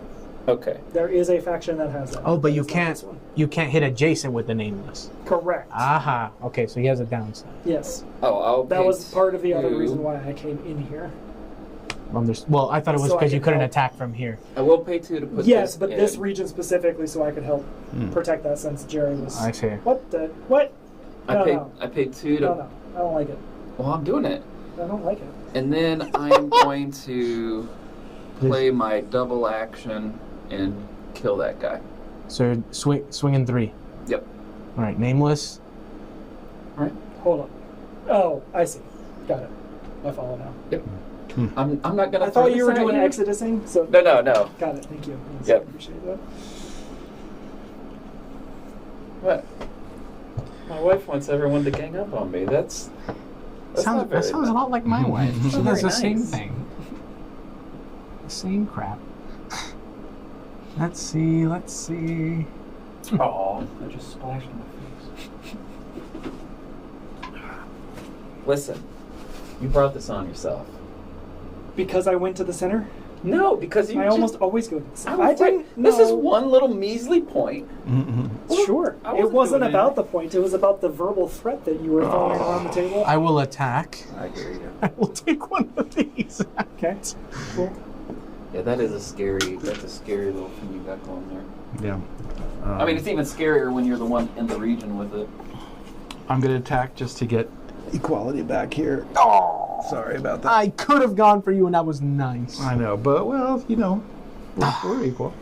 Okay. there is a faction that has that. Oh, but It you is not can't. this one. You can't hit adjacent with the nameless. Correct. Aha. Okay, so he has a downside. Yes, Oh, I'll. that pay was part of the other 2. reason why I came in here. Well, I thought it was So I because you can couldn't help. attack from here. I will pay 2 to put. Yes, but this in. region specifically, so I could help protect that since Jerry was. I see. What the what? No, I paid 2 to. no, I don't like it. Well, I'm doing it. I don't like it. And then I'm going to play my double action and kill that guy. So swinging 3. Yep. All right, nameless. Hold on. Oh, I see. Got it. I follow now. Yep. I'm not gonna. I thought throw you were this at doing you. exodusing, so. No. Got it. Thank you. Yes, Yep. I appreciate that. What? My wife wants everyone to gang up on me. That's not very That sounds a nice. lot like my wife. She Not does the very same nice. thing. The same crap. Let's see. Oh, I just splashed in my face. Listen, you brought this on yourself. Because I went to the center? No, because you. I almost always go to the I center. was I didn't. right. This is know. one little measly point. Sure. I It wasn't wasn't doing about anything. the point. It was about the verbal threat that you were throwing around the table. I will attack. I hear you. I will take one of these. Okay. Cool. Yeah, that's a scary little thing you got going there. Yeah. I mean, it's even scarier when you're the one in the region with it. I'm going to attack just to get equality back here. Oh, sorry about that. I could have gone for you, and that was nice. I know, but well, we're equal.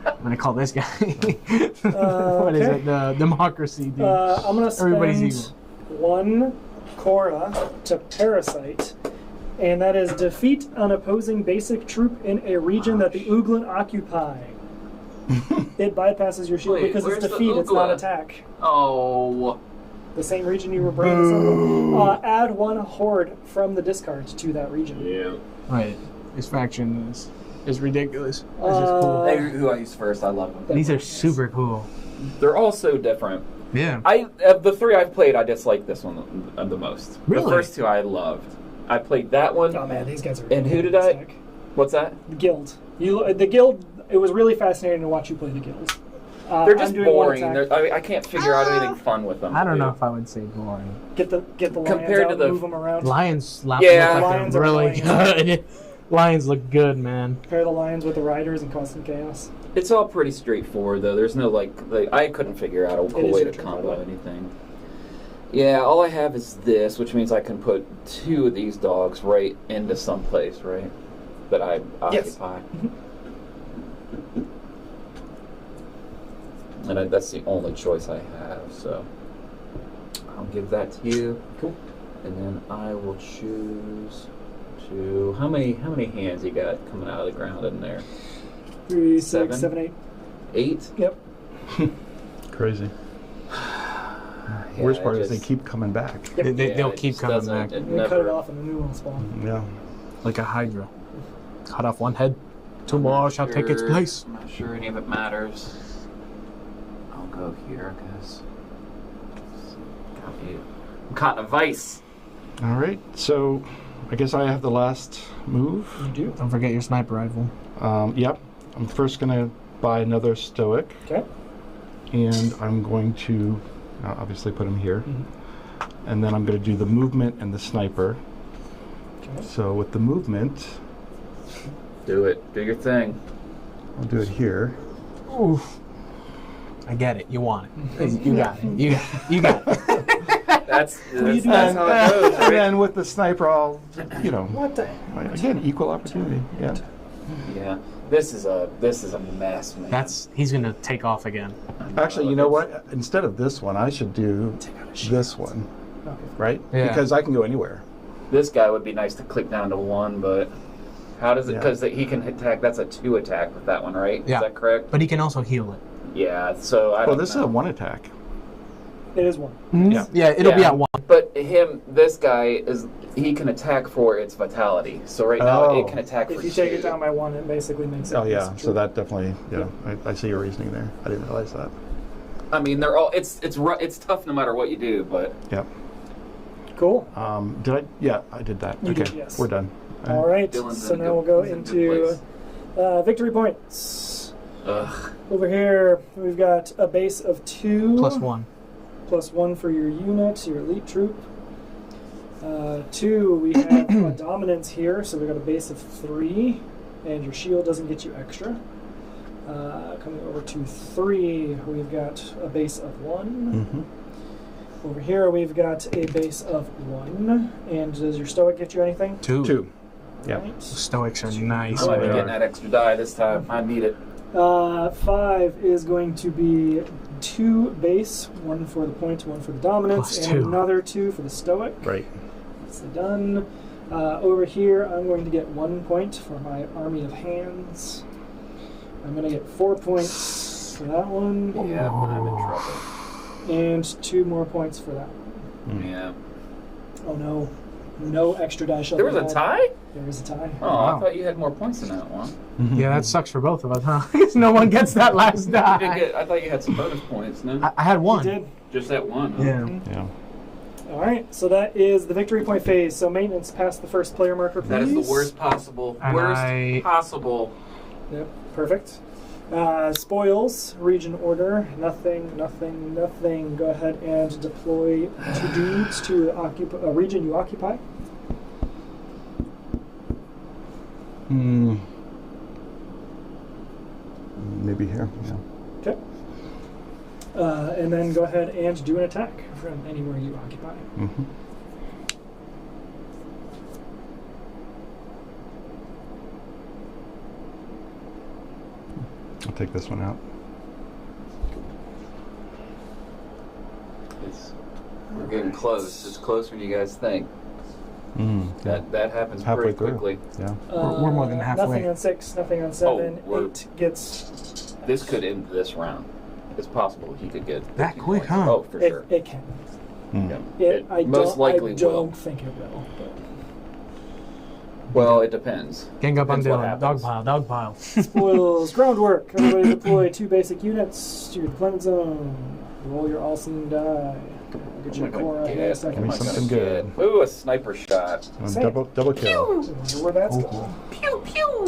I'm gonna call this guy. What is okay. it? The democracy, dude. I'm gonna Everybody's spend 1 Cora to Parasite, and that is defeat an opposing basic troop in a region that the Ooglin occupy. It bypasses your shield Wait, because it's where's the defeat, it's not Oogla? attack. Oh. The same region you were bringing. Add 1 horde from the discard to that region. Yeah. Right. This faction is ridiculous. This is cool. Hey, who I use first? I love them. These are super cool. They're all so different. Yeah. Of the 3 I've played, I dislike this one the most. Really? The first 2 I loved. I played that one. Oh man, these guys are. And who did I? What's that? The guild. The guild. It was really fascinating to watch you play the guild. They're just I'm doing 1 boring. attack. I can't figure out anything fun with them. I don't know if I would say boring. Get the lions Compared to out, the- move them around. Lions Yeah. look like Lions they're are really good. Lions look good, man. Pair the lions with the riders and cause some chaos. It's all pretty straightforward, though. There's no, like I couldn't figure out a cool is way your to turn, by the combo way. anything. Yeah, all I have is this, which means I can put 2 of these dogs right into some place, right? That I Yes. occupy. And that's the only choice I have, so I'll give that to you. Cool. And then I will choose to... How many hands you got coming out of the ground in there? 3, 6, 7? 7, 8. 8? Yep. Crazy. Yeah, Worst it part is just- they keep coming back. Yep. They'll it keep just coming doesn't- back. it We cut it never- off and a new one spawn. Yeah. Like a hydra. Cut off 1 head. 2 more shall take its place. I'm not sure any of it matters. I'll go here, I guess. Got you. I'm caught in a vice. All right. So I guess I have the last move. You do. Don't forget your sniper rifle. Yep. I'm first going to buy another Stoic, Okay. and I'm going to obviously put him here. And then I'm going to do the movement and the sniper. Okay. So with the movement, Do it. Do your thing. I'll do it here. Oof. I get it. You want it. You got it. You got it. That's how it goes, And right? then with the sniper, I'll, What the? again, equal opportunity. Yeah. Yeah. This is a mess, man. He's gonna take off again. Actually, you know what? Instead of this one, I should do this one, Okay. right? Yeah. Because I can go anywhere. This guy would be nice to click down to 1, but how does it? Yeah. Because he can attack. That's a 2 attack with that one, right? Yeah. Is that correct? But he can also heal it. Yeah. So I don't Well, this is know. a 1 attack. It is 1. Yeah. Yeah, it'll be Yeah. at 1. But this guy he can attack for its vitality. So right now Oh. it can attack for If you 2. take it down by 1, it basically makes it. Oh, yeah. true. So that definitely, I see your reasoning there. I didn't realize that. I mean, they're all. It's tough no matter what you do, but Yep. Cool. Did I? Yeah, I did that. You okay. did, yes. We're done. All right. Dylan's So in a now good- we'll go he's in a good into place. victory points. ugh. Over here, we've got a base of 2. +1. Plus 1 for your unit, your elite troop. 2, we have a dominance here, so we've got a base of 3, and your shield doesn't get you extra. Coming over to 3, we've got a base of 1. Mm-hmm. Over here, we've got a base of 1. And does your stoic get you anything? 2. 2. Yeah. Right. Stoics are nice. I might be they getting are. that extra die this time. I need it. 5 is going to be 2 base, 1 for the point, 1 for the dominance, Plus and 2. another 2 for the stoic. Right. That's done. Over here, I'm going to get 1 point for my army of hands. I'm going to get 4 points for that one, Yeah, I'm in trouble. and 2 more points for that one. Yeah. Oh no. No extra die shall There be was a had. tie? There is a tie. Oh, Wow. I thought you had more points than that one. Yeah, that sucks for both of us, huh? Because no one gets that last You did die. get, I thought you had some bonus points, no? I had You 1. did. Just that one. Huh? Yeah. Yeah. All right, so that is the victory point phase. So maintenance past the first player marker, please. That is the worst possible. And Worst possible. Yep, perfect. Spoils, region order, nothing, nothing, nothing. Go ahead and deploy 2 dudes to a region you occupy. Maybe here. Yeah. Okay. And then go ahead and do an attack from anywhere you occupy. Mm-hmm. I'll take this one out. We're getting close. It's closer than you guys think. That happens Halfway pretty through. quickly. Yeah. We're more than halfway. Nothing on 6, nothing on 7. we're- 8 gets... This could end this round. It's possible he could get That 15 quick, points. huh? Oh, for sure. It can. Yeah. It most likely I don't will. think it will. But. Well, it depends. Gang up on Depends what Dylan. happens. Dogpile. Spoils. Groundwork. Everybody deploy 2 basic units to your deployment zone. Roll your all-seeing die. Get your core out here in a second. Give me something good. Ooh, a sniper shot. Same. Double kill. I wonder where that's going. Pew pew.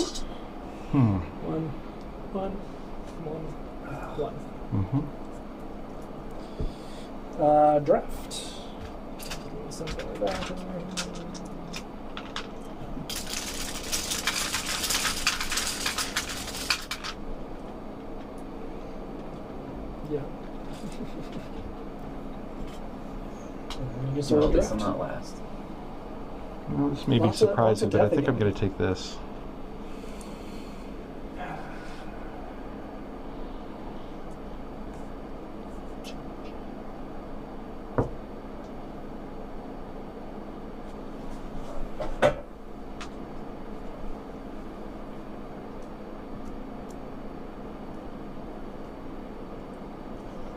1, 1, 1. Draft. Something like that. Yeah. Just Well, sort at of least I'm draft. not last. Well, this may be Lots of surprising, but I depth think I'm again. going to take this.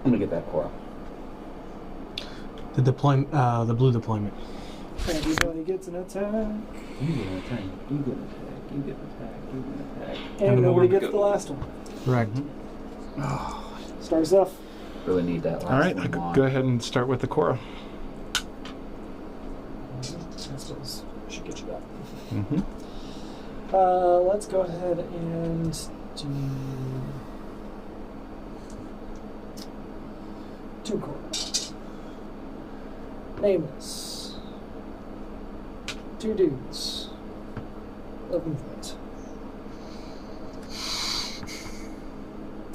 I'm gonna get that core. The blue deployment. Everybody gets an attack. You get an attack. You get an attack. You get an attack. You get an attack. And nobody Go. gets the last one. Correct. Start us off. Really need that last All right, one on. go ahead and start with the Cora. I suppose I should get you that. Mm-hmm. Let's go ahead and do 2 core. Nameless. 2 dudes. Of movement.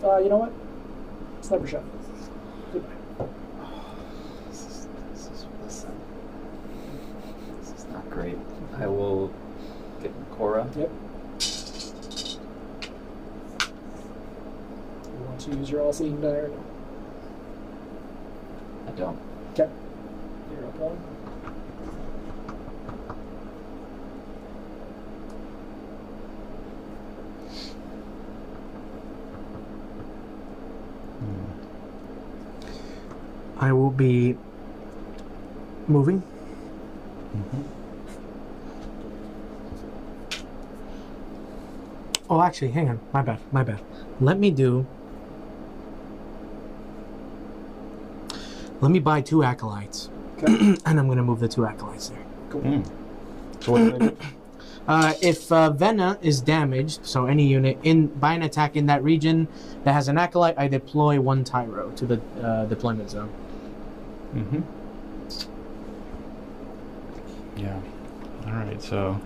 You know what? Sniper shot. Goodbye. This is not great. I will get Cora. Yep. You want to use your all-seeing die or no? I don't. Okay. You're up 1. I will be moving. Oh, actually, hang on. My bad. Let me buy 2 acolytes. Okay. And I'm going to move the 2 acolytes there. Cool. So what do I do? If Vena is damaged, so any unit by an attack in that region that has an acolyte, I deploy 1 Tyro to the deployment zone. Mm-hmm. Yeah. All right. So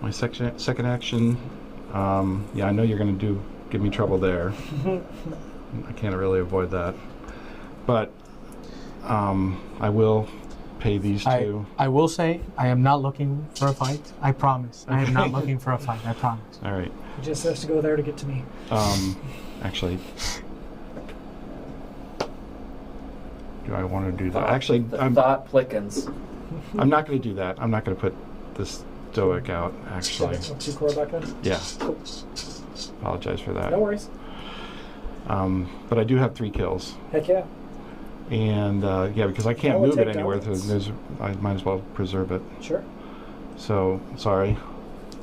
my second action. Yeah, I know you're going to give me trouble there. I can't really avoid that. But I will pay these 2. I will say I am not looking for a fight. I promise. I am not looking for a fight. I promise. All right. He just has to go there to get to me. Actually, do I want to do that? Actually, I'm Plickens. not going to do that. I'm not going to put this Stoic out. Actually, Okay, 2 core back then? yeah. Cool. Apologize for that. No worries. But I do have 3 kills. Heck yeah. And yeah, because I can't That would move it take anywhere, dominance. I might as well preserve it. Sure. So sorry.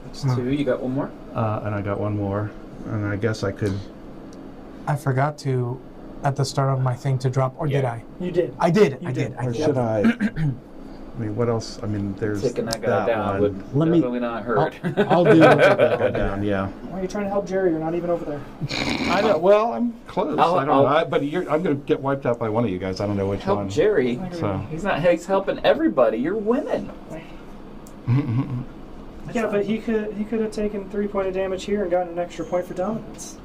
That's 2. You got 1 more? And I got 1 more, and I guess I could. I forgot to, at the start of my thing, to drop, or did Yeah. I? You did. I did. You I did. did. I Or did. should I? I mean, what else? I mean, there's Taking that guy down one. would Let me- definitely not hurt. I'll do That it. guy down. Yeah. Why are you trying to help Jerry? You're not even over there. I know. Well, I'm close. I don't know. I'll- But I'm going to get wiped out by one of you guys. I don't know which Help one. Jerry. So. He's not. He's helping everybody. You're winning. Yeah, but he could have taken 3 points of damage here and gotten an extra point for dominance.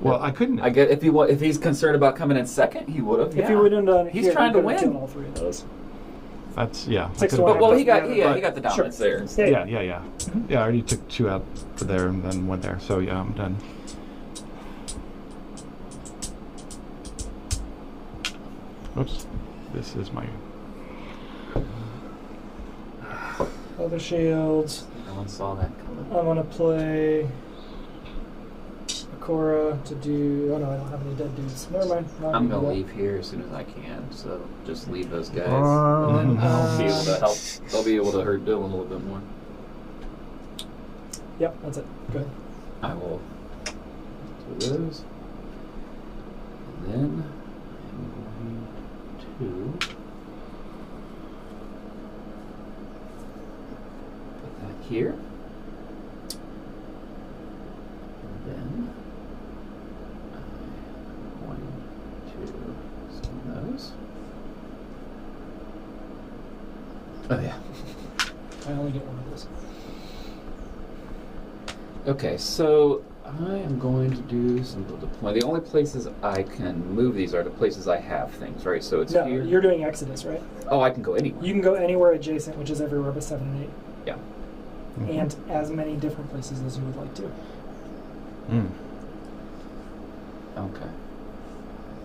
Well, I couldn't. I get if he's concerned about coming in second, he would have. If he would have done it He's here, trying he to could have win. killed all 3 of those. That's yeah. 6 to I 1. could've- Well, he got Yeah, he got the dominance sure. there. Yeah. Yeah. I already took 2 out to there and then 1 there. So yeah, I'm done. Oops. This is my. Other shields. No one saw that coming. I'm gonna play Akora to do. Oh no, I don't have any dead dudes. Never mind. Not I'm gonna gonna do that. leave here as soon as I can, so just leave those guys, Oh, and then I'll be no. able to help. They'll be able to hurt Dylan a little bit more. Yep, that's it. Go ahead. I will do those, and then I'm going to put that here, and then I'm going to spin those. Oh yeah. I only get one of those. Okay, so I am going to do some deploy. The only places I can move these are the places I have things, right? So it's No, here. you're doing Exodus, right? Oh, I can go anywhere. You can go anywhere adjacent, which is everywhere but 7 and 8, Yeah. and as many different places as you would like to. Okay.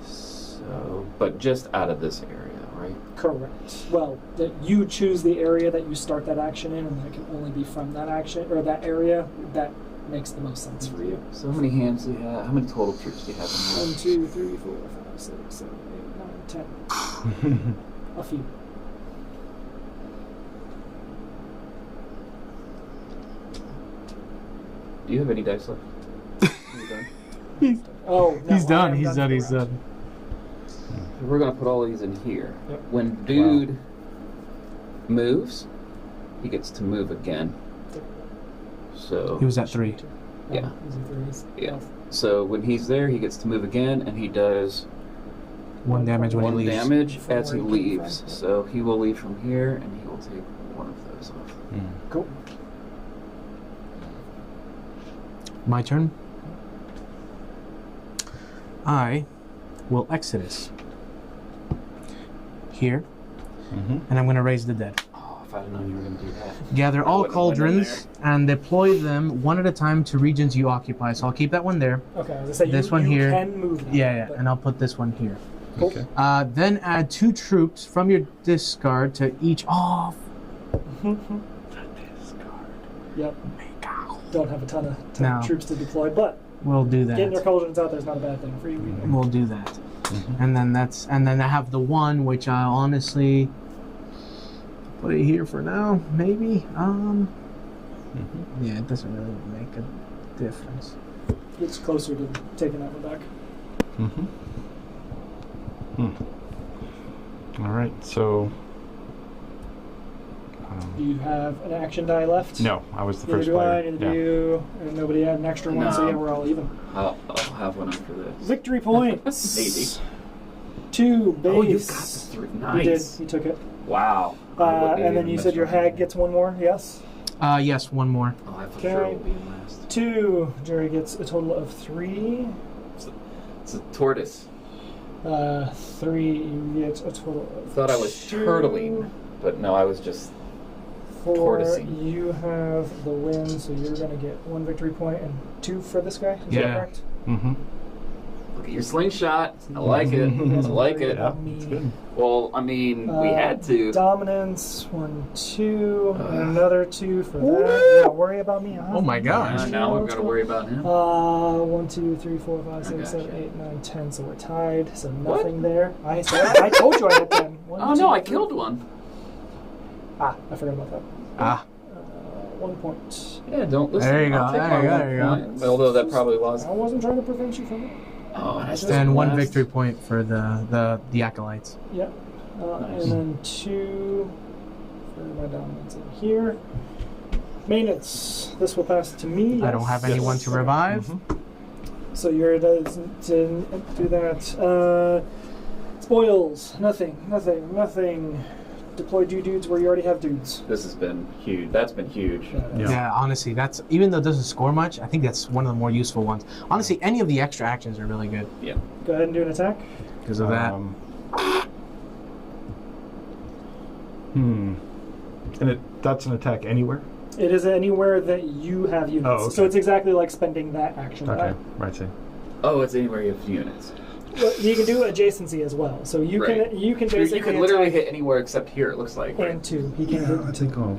So, but just out of this area, right? Correct. Well, that you choose the area that you start that action in, and that can only be from that action or that area. That makes the most sense for you. So how many hands do you have? How many total troops do you have in 1, 2, 3, 4, 5, 6, 7, 8, 9, 10. A few. Do you have any dice left? You done? Oh, no, He's I done. am He's for done. the He's round. done. We're gonna put all these in here. Yep. When dude moves, he gets to move again. So He was at 3. Yeah. These are threes. Yeah. So when he's there, he gets to move again, and he does 1 damage when 1 he leaves. damage From as he where he came leaves. from. So he will leave from here, and he will take one of those off. Cool. My turn. I will Exodus here, and I'm going to raise the dead. Oh, if I'd have known you were going to do that. Gather I all wouldn't have went in cauldrons and deploy them one at a time to regions you occupy. So I'll keep that one there. Okay, as I say, This you, one you here. can move them. Yeah, but- and I'll put this one here. Cool. Okay. Then add 2 troops from your discard to each. Oh, Yep. Don't have a ton of No. troops to deploy, but we'll do getting your that. cauldrons out there is not a bad thing for you either. We'll do that. And then I have the 1 which I'll honestly put it here for now. Maybe. Yeah, it doesn't really make a difference. It's closer to taking that one back. All right. So. Do you have an action die left? No, I was the Neither first do I, player. neither do you. And nobody had an extra one, so No. yeah, we're all even. I'll have one after this. Victory points. Maybe. 2 base. Oh, you got the 3. You did. Nice. You took it. Wow. I wouldn't And then even you mess said your around. hag gets 1 more, yes? Yes, 1 more. Oh, I for Okay. sure will be in last. 2. Jerry gets a total of 3. It's a tortoise. 3. You get a total of Thought I was 2. turtling, but no, I was just 4. tortoising. You have the win, so you're going to get 1 victory point and 2 for this guy. Is that Yeah. correct? look at your slingshot. I like it. I like it. Yeah, it's good. Well, I mean, we had to. Dominance, 1, 2, and another 2 for Woo! that. Don't worry about me. Oh my gosh. Now we've got to worry about him. 1, 2, 3, 4, 5, I 6, got 7, you. 8, 9, 10. So we're tied. So What? nothing there. I told you I had 10. 1, Oh 2, no, I 3. killed one. I forgot about that. 1 point. Yeah, don't listen. There you go, I'll take there my you go, 1 there you go. point. Although that probably was. I wasn't trying to prevent you from it. Oh, and I still And 1 last. victory point for the acolytes. Yep. Nice. And then 2 for my dominance in here. Maintenance. This will pass to me. I don't have yes. anyone to revive. So you're to do that. Spoils. Nothing. Deploy dudes where you already have dudes. This has been huge. That's been huge. Yeah. Yeah, honestly, that's even though it doesn't score much, I think that's one of the more useful ones. Honestly, any of the extra actions are really good Yeah. Go ahead and do an attack. because of that. And that's an attack anywhere? It is anywhere that you have units. Oh, okay. So it's exactly like spending that action. Okay, right, see. Oh, it's anywhere you have units. Well, you can do adjacency as well. So you Right. can basically You can literally attack hit anywhere except here. It looks like. Right? and 2. He can Yeah, hit. I think I'll...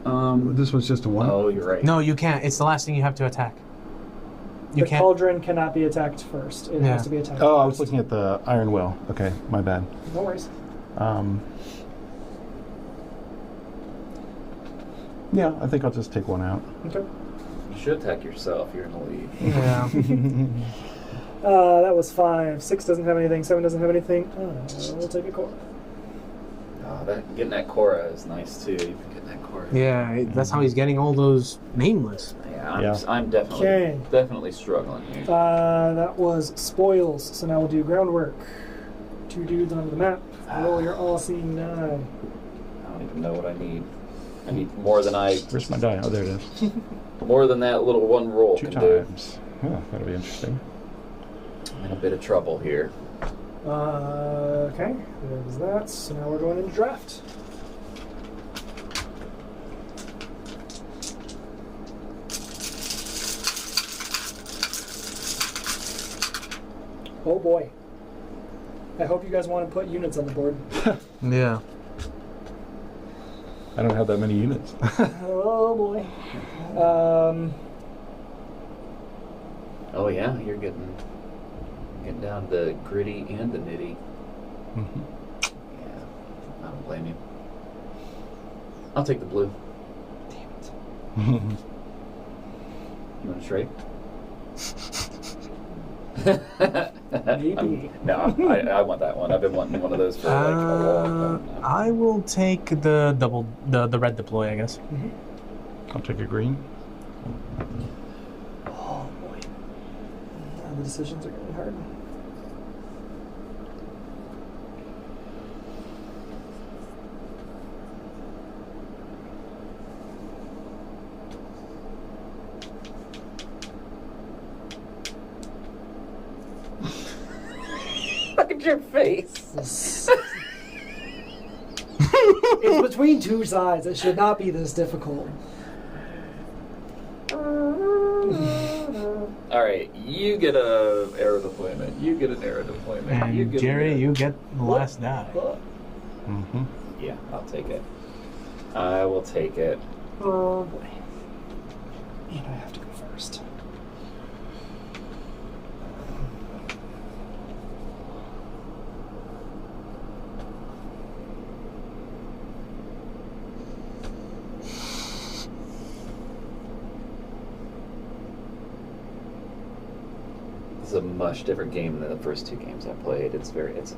Um. This was just a 1? Oh, you're right. No, you can't. It's the last thing you have to attack. You The can't. cauldron cannot be attacked first. It Yeah. has to be attacked. Oh, I was first. looking at the iron will. Okay, my bad. No worries. Yeah, I think I'll just take 1 out. Okay. You should attack yourself. You're in the lead. Yeah. That was 5. 6 doesn't have anything. 7 doesn't have anything. We'll take a core. Oh, getting that Cora is nice too. You've been getting that Cora. Yeah, that's how he's getting all those nameless. Yeah, I'm definitely Okay. definitely struggling here. That was spoils. So now we'll do groundwork. 2 dudes on the map. Roll your all-seeing die. I don't even know what I need. I need more than Where's my die? Oh, there it is. more than that little one roll 2 can do. times. Oh, that'll be interesting. I'm in a bit of trouble here. Okay, there's that. So now we're going into draft. Oh boy. I hope you guys want to put units on the board. Yeah. I don't have that many units. Oh boy. Oh yeah, you're getting down to the gritty and the nitty. Mhm. Yeah, I don't blame you. I'll take the blue. Damn it. You want to trade? Maybe. No, I want that one. I've been wanting one of those for like a long time now. I will take the red deploy, I guess. I'll take a green. Oh boy. Now the decisions are getting hard. Look at your face. It's between 2 sides. It should not be this difficult. All right, you get a arrow deployment. You get an arrow deployment. And you get Jerry, you get the last die. Mm-hmm. Yeah, I'll take it. I will take it. Oh boy. And I have to go first. This is a much different game than the first 2 games I played. It's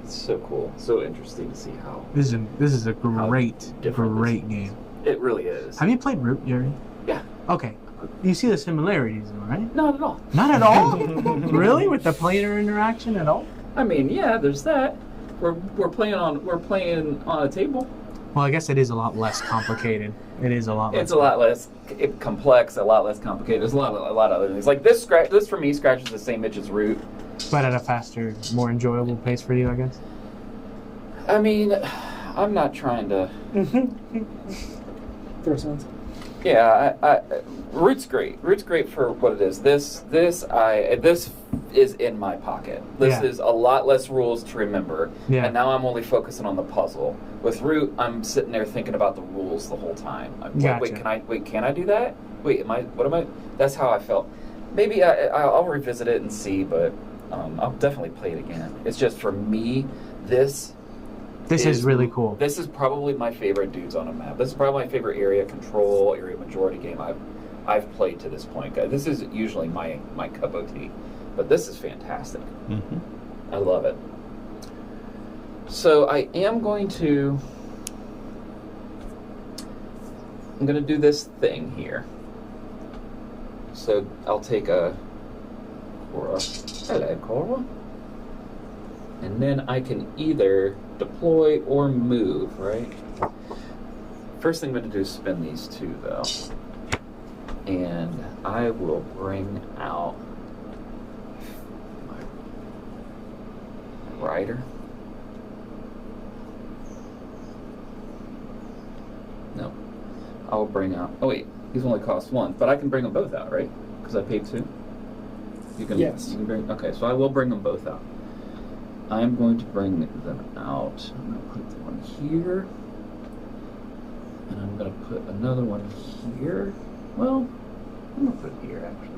so cool, so interesting to see how This is a great different this great is. game. it really is. Have you played Root, Jerry? Yeah, Okay. You see the similarities, though, right? not at all. Not at all. Really, with the player interaction at all? I mean, yeah, there's that. We're playing on a table. Well, I guess it is a lot less complicated. It is a lot less. It's a lot less complex, a lot less complicated. There's a lot of other things. Like this for me scratches the same itch as Root. But at a faster, more enjoyable pace for you, I guess. I mean, I'm not trying to. First ones. Yeah, Root's great. Root's great for what it is. This is in my pocket. This Yeah. is a lot less rules to remember. Yeah. And now I'm only focusing on the puzzle. With Root, I'm sitting there thinking about the rules the whole time. I'm like, Gotcha. can I do that? Wait, what am I? That's how I felt. Maybe I'll revisit it and see, but I'll definitely play it again. It's just for me, this is really cool. This is probably my favorite dudes on a map. This is probably my favorite area majority game I've played to this point. This is usually my cup of tea, but this is fantastic. Mm-hmm. I love it. So I'm going to do this thing here. So I'll take a Cora. Hello, Cora. And then I can either deploy or move, right? First thing I'm going to do is spin these 2, though. And I will bring out my rider. I'll bring out. Oh wait, these only cost 1, but I can bring them both out, right? Because I paid 2. You can. Yes. You can bring. Okay, so I will bring them both out. I'm going to bring them out. I'm going to put the one here, and I'm going to put another one here. Well, I'm going to put it here actually.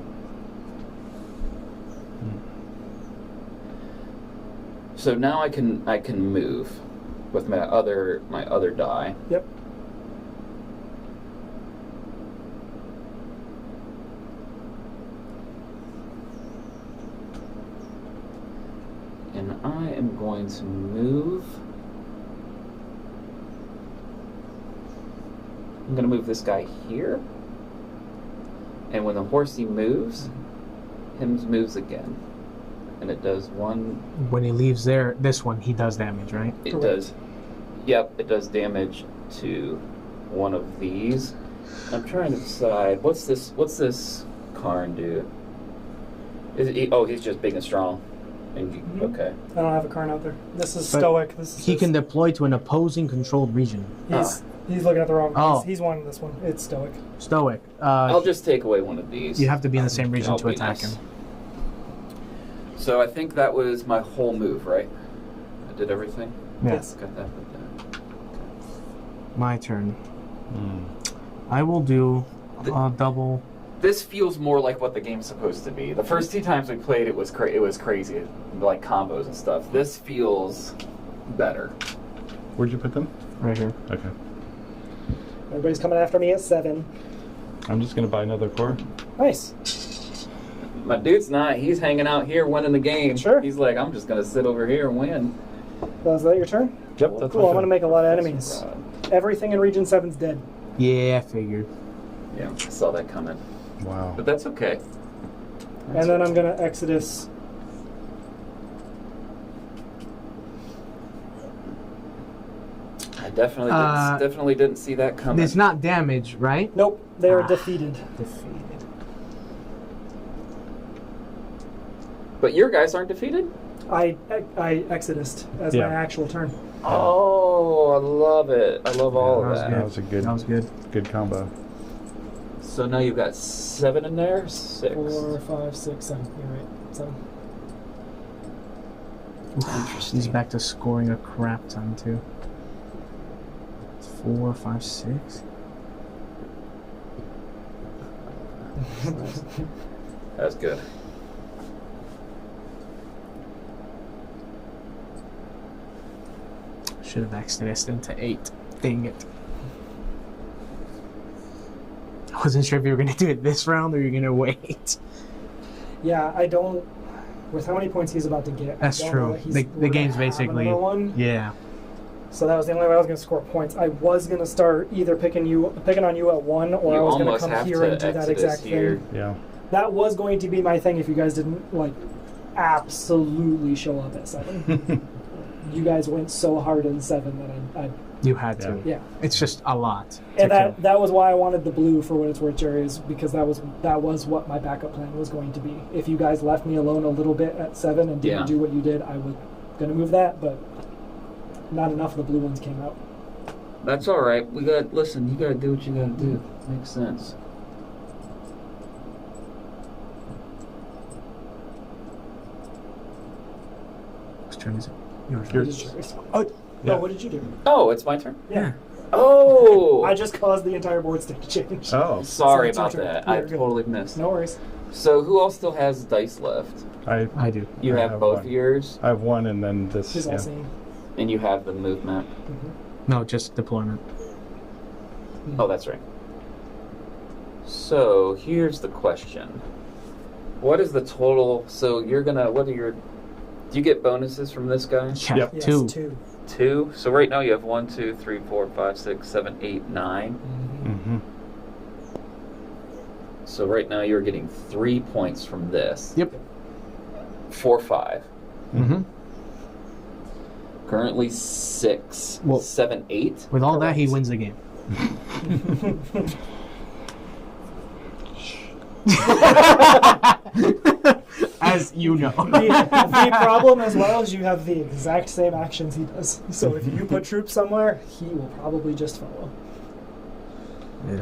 So now I can move with my other die. Yep. And I am going to move. I'm going to move this guy here. And when the horsey moves, him moves again. And it does 1. When he leaves there, this one, he does damage, right? It Correct. does. Yep, it does damage to one of these. I'm trying to decide what's this Karn do? He's just big and strong. And okay. I don't have a Karn out there. This is But Stoic. This is He can deploy to an opposing controlled region. He's looking at the wrong. Oh. He's wanting this one. It's Stoic. Stoic. I'll just take away one of these. You have to be in the same region That'll to be attack nice. him. So I think that was my whole move, right? I did everything? Yeah. Yes. Got that, put that. My turn. I will do a double. This feels more like what the game's supposed to be. The first 2 times we played, it was crazy, like combos and stuff. This feels better. Where'd you put them? Right here. Okay. Everybody's coming after me at 7. I'm just going to buy another core. Nice. My dude's not. He's hanging out here winning the game. Sure. He's like, I'm just going to sit over here and win. So is that your turn? Yep, that's Cool. my I'm going to turn. make a lot of enemies. Everything in Region 7's dead. Yeah, I figured. Yeah, I saw that coming. Wow. But that's okay. And then I'm going to Exodus. I definitely didn't see that coming. It's not damage, right? Nope. They are defeated. Defeated. But your guys aren't defeated? I Exodus as Yeah. my actual turn. Oh, I love it. I love all of that. That was a good. That was good. Good combo. So now you've got 7 in there? 6. 4, 5, 6, 7. You're right. 7. He's back to scoring a crap ton, too. 4, 5, 6. That's good. Should have Exodus into 8. Dang it. I wasn't sure if you were going to do it this round or you're going to wait. Yeah, I don't. With how many points he's about to get, That's I don't true. know that he's The gonna game's have basically. another one. Yeah. So that was the only way I was going to score points. I was going to start either picking on you at 1, or I was going to almost come have here to and do that Exodus exact here. thing. Yeah. That was going to be my thing if you guys didn't like absolutely show up at 7. You guys went so hard in 7 that I You had to. yeah. It's just a lot. And to kill. that was why I wanted the blue for what it's worth, Jerry, is because that was what my backup plan was going to be. If you guys left me alone a little bit at 7 and didn't Yeah. do what you did, I was going to move that, but not enough of the blue ones came out. That's all right. Listen, you got to do what you got to do. Makes sense. Whose turn is it? Yours. It is Jerry's. Oh, Yeah. no, what did you do? Oh, it's my turn? Yeah. Oh! I just caused the entire board state to change. Oh. Sorry So about it's your turn. that. You're I good. totally missed. No worries. So who else still has dice left? I do. You I have have both one. yours, I have 1 and then this. She's all Yeah. seen. and you have the movement. No, just deployment. Oh, that's right. So here's the question: what is the total? So you're gonna. What are your? Do you get bonuses from this guy? Yeah, Yep. Yes, 2. 2. 2. So right now you have 1, 2, 3, 4, 5, 6, 7, 8, 9. Mm-hmm. So right now you're getting 3 points from this. Yep. 4, 5. Mm-hmm. Currently 6, Well- 7, 8. With all that, he wins the game. As you know. The problem as well is you have the exact same actions he does. So if you put troops somewhere, he will probably just follow. Yeah.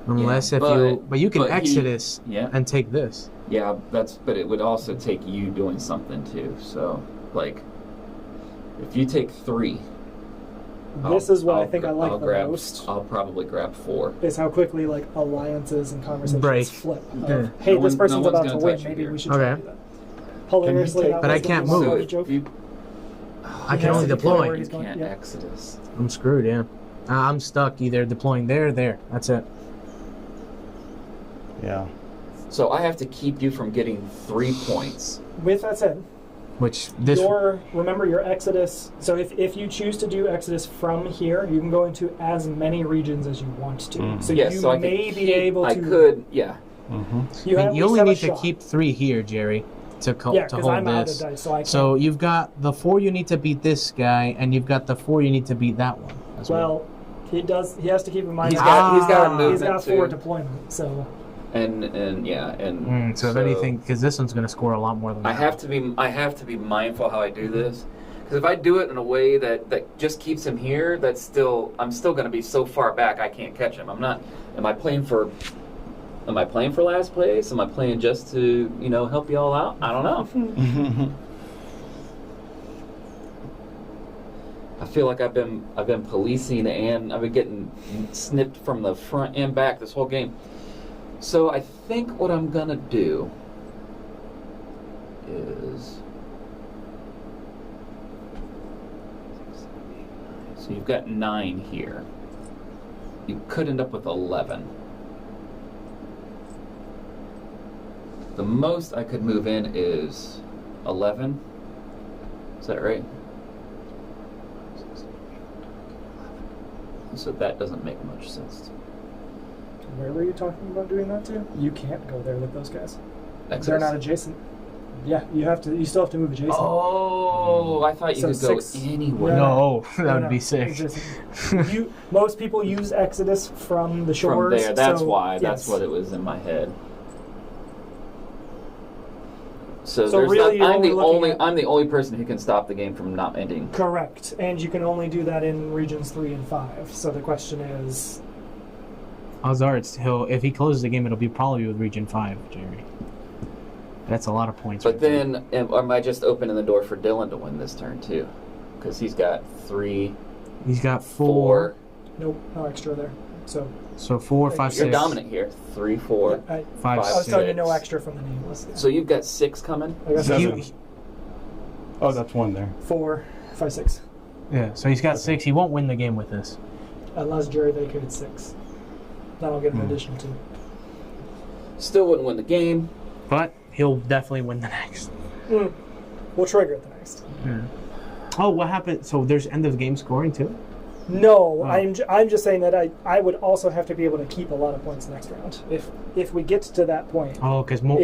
Unless but you can Exodus and take this. Yeah, but it would also take you doing something too. So, like, if you take 3, This is what I think I like the most. I'll probably grab 4. Is how quickly like alliances and conversations Break. flip. Yeah. Hey, No this one- person's no one's about to gonna win. touch you Maybe here. we should try Okay. to do that. Hilariously, take- that But I was the can't most move. funny joke. I can only deploy. Where You he's going, can't yeah. Exodus. I'm screwed, yeah. I'm stuck either deploying there or there. That's it. Yeah. So I have to keep you from getting 3 points. With that said, Which this remember your Exodus. So if you choose to do Exodus from here, you can go into as many regions as you want to. So Yes, you so I may could be able to. I could, yeah. You, I have, mean, you only have a need to shot. keep 3 here, Jerry, to Yeah, to because hold I'm out of this. dice, so I can't. So you've got the 4 you need to beat this guy, and you've got the 4 you need to beat that one. As well. He does. He has to keep in mind He's got a he's movement got 4 too. deployment. So And So if anything, because this one's going to score a lot more than I that. have to be mindful how I do this, because if I do it in a way that just keeps him here, I'm still going to be so far back I can't catch him. Am I playing for last place? Am I playing just to help you all out? I don't know. I feel like I've been policing and I've been getting snipped from the front and back this whole game. So I think what I'm gonna do is, so you've got 9 here. You could end up with 11. The most I could move in is 11. Is that right? So that doesn't make much sense to me. where were you talking about doing that to? You can't go there with those guys. Exodus. They're not adjacent. Yeah, you have to. You still have to move adjacent. Oh, I thought you So could go 6 anywhere. No, that No, would no, be sick. adjacent. Most people use Exodus from the From shores. there, that's so, why. That's yes. what it was in my head. So, So there's really not, you're I'm the only looking only at- I'm the only person who can stop the game from not ending. Correct, and you can only do that in regions 3 and 5. So the question is, Odds are if he closes the game, it'll be probably with Region 5, Jerry. That's a lot of points. But right there. then, am I just opening the door for Dylan to win this turn too? Because he's got 3, He's got 4. nope, no extra there. So So 4, 5, You're 6. dominant here. 3, 4. I 5, was 6. telling you no extra from the nameless. So you've got 6 coming. I got 7. Oh, that's 1 there. 4, 5, 6. Yeah, so he's got 6. He won't win the game with this. Unless Jerry vacated 6. Then I'll get an additional 2. Still wouldn't win the game. But he'll definitely win the next. We'll trigger it the next. Oh, what happened? So there's end of game scoring too? No, I'm just saying that I would also have to be able to keep a lot of points next round. If we get to that point, Oh, because more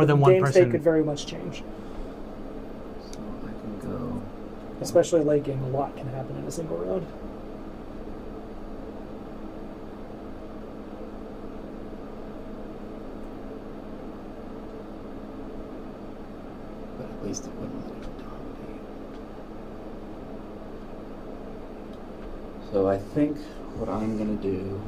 than one game state person. could very much change. So I can go. Especially late game, a lot can happen in a single round. But at least it wouldn't let it dominate. So I think what I'm going to do...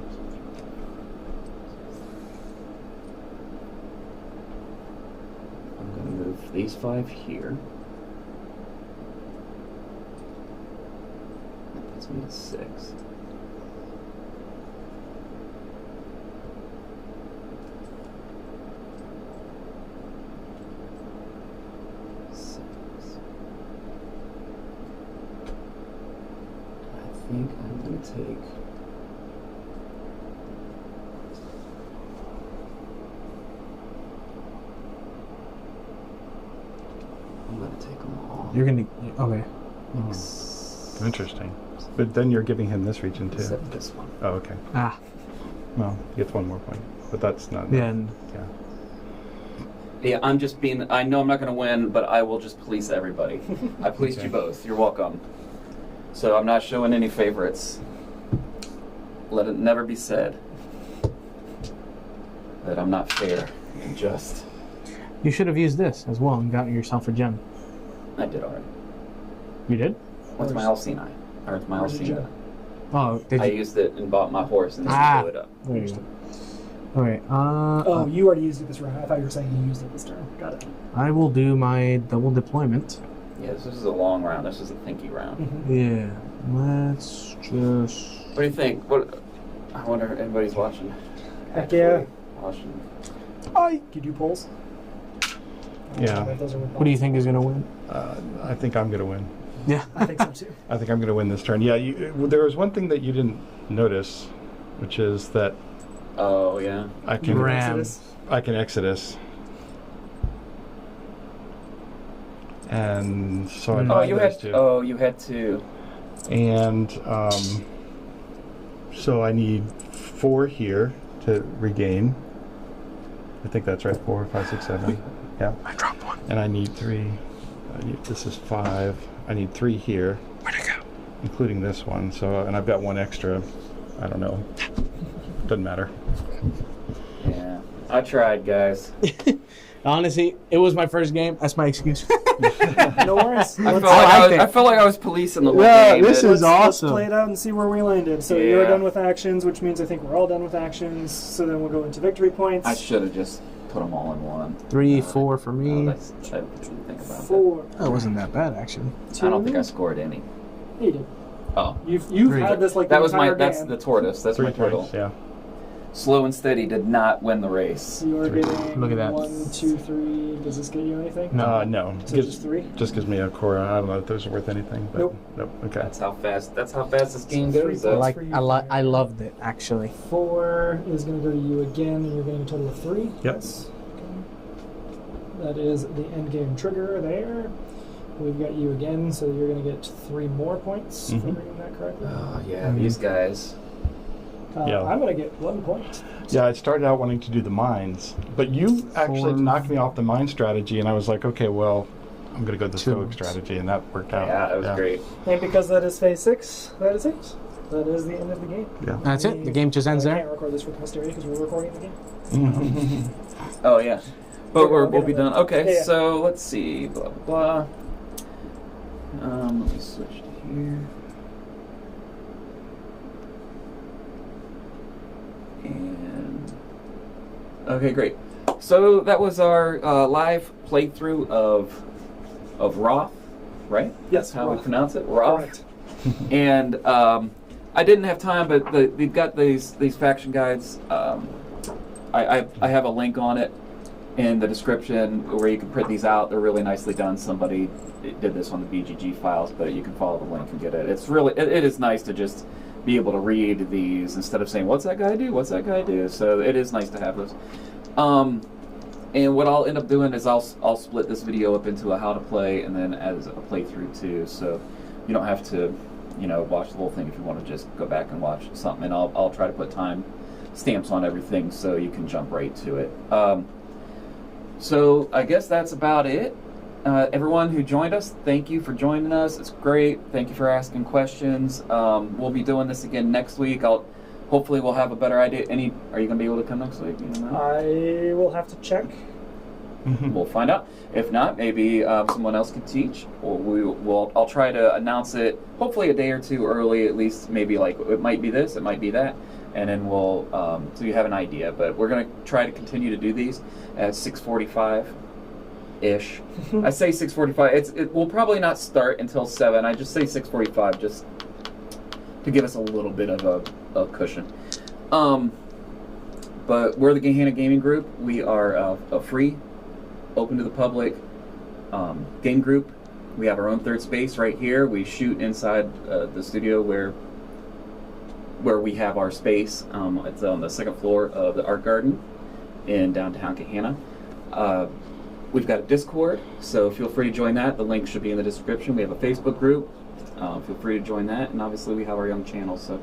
I'm going to move these 5 here. That puts me at 6. I think I'm going to take... I'm going to take them all. You're gonna okay. Interesting. But then you're giving him this region too. Except this one. Oh, okay. Well, he gets 1 more point. But that's not... Yeah. And Yeah. Yeah, I'm just being... I know I'm not going to win, but I will just police everybody. I policed you both. You're welcome. So I'm not showing any favorites. Let it never be said that I'm not fair and just. you should have used this as well and gotten yourself a gem. I did already. You did? What's my Alcina? Or it's my Where's the Alcina. gem? Oh, did I you? used it and bought my horse and then Ah. blew it up. There you go. All right. Oh, you already used it this round. I thought you were saying you used it this turn. Got it. I will do my double deployment. Yeah, this is a long round. This is a thinky round. Yeah. Let's just. What do you think? What? I wonder if anybody's watching. Heck yeah. Watching. Can you do polls? Yeah. Those are with What do you think is gonna win? I think I'm going to win. Yeah. I think so too. I think I'm going to win this turn. Yeah, there was one thing that you didn't notice, which is that Oh yeah. I can Ram. Exodus. And so I Oh, you those had. two. Oh, you had to. And so I need 4 here to regain. I think that's right. 4, 5, 6, 7. Yeah. I dropped one. And I need 3. This is 5. I need 3 here. Where'd it go? Including this one. So, and I've got 1 extra. I don't know. Doesn't matter. Yeah. I tried, guys. Honestly, it was my first game. That's my excuse. No worries. I felt like I was policing the whole Yeah, game. this is Let's awesome. play it out and see where we landed. So you're Yeah. done with actions, which means I think we're all done with actions. So then we'll go into victory points. I should have just put them all in one. 3, 4 for Oh, me. I didn't think about 4. That wasn't that bad, actually. that. I don't think I scored any. You did. Oh, You've 3. had this like that the was my. entire That's game. the tortoise. That's 3 my turtle. points. Yeah. Slow and steady did not win the race. You are getting Look at that. 1, 2, 3. Does this get you anything? No. So just 3. Just gives me a Cora. I don't know if those are worth anything. But Nope. Okay. That's how fast. That's how fast this game So goes. 3 though. points. I loved it, actually. 4 is going to go to you again, and you're getting a total of 3. Yep. Yes. Okay. That is the end game trigger there. We've got you again, so you're going to get 3 more points if I'm reading that correctly. Oh yeah, these guys. Yeah. I'm going to get 1 point. Yeah, I started out wanting to do the mines, but you actually 4. knocked me off the mine strategy, and I was like, okay, well, I'm going to go the 2. stoic strategy, and that worked out. Yeah, that was great. And because that is phase 6, that is it. That is the end of the game. Yeah. That's it. The game just ends I there. can't record this for posterity because we're recording the game. Oh yeah, but We'll we'll get be it done. then. Okay, Yeah. so let's see. Blah blah blah. Let me switch to here. And okay, great. So that was our live playthrough of WROTH, right? Yes, That's how we WROTH. pronounce it. WROTH. Correct. And I didn't have time, but we've got these faction guides. I have a link on it in the description where you can print these out. They're really nicely done. Somebody did this on the BGG files, but you can follow the link and get it. It's really it is nice to just be able to read these instead of saying, "What's that guy do? What's that guy do?" So it is nice to have those. And what I'll end up doing is I'll split this video up into a how to play and then as a playthrough too. So you don't have to, watch the whole thing if you want to just go back and watch something. And I'll try to put time stamps on everything so you can jump right to it. So I guess that's about it. Everyone who joined us, thank you for joining us. It's great. Thank you for asking questions. We'll be doing this again next week. Hopefully we'll have a better idea. Are you going to be able to come next week? You don't know? I will have to check. We'll find out. If not, maybe someone else can teach, or I'll try to announce it. Hopefully a day or two early, at least. Maybe like it might be this, it might be that, and then we'll so you have an idea. But we're gonna try to continue to do these at 6:45 ish. I say 6:45. It will probably not start until 7. I just say 6:45 just to give us a little bit of a cushion. But we're the Gahanna Gaming Group. We are a free, open to the public game group. We have our own third space right here. We shoot inside the studio where we have our space. It's on the 2nd floor of the Art Garden in downtown Gahanna. We've got a Discord, so feel free to join that. The link should be in the description. We have a Facebook group. Feel free to join that, and obviously we have our young channel. So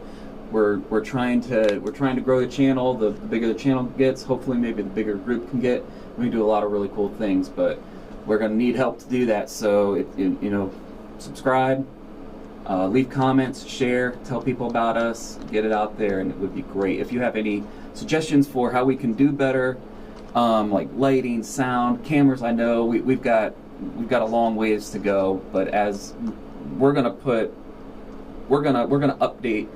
we're trying to grow the channel. The bigger the channel gets, hopefully maybe the bigger group can get. We do a lot of really cool things, but we're going to need help to do that. So subscribe, leave comments, share, tell people about us, get it out there, and it would be great. If you have any suggestions for how we can do better, like lighting, sound, cameras, I know we've got a long ways to go, but as we're gonna update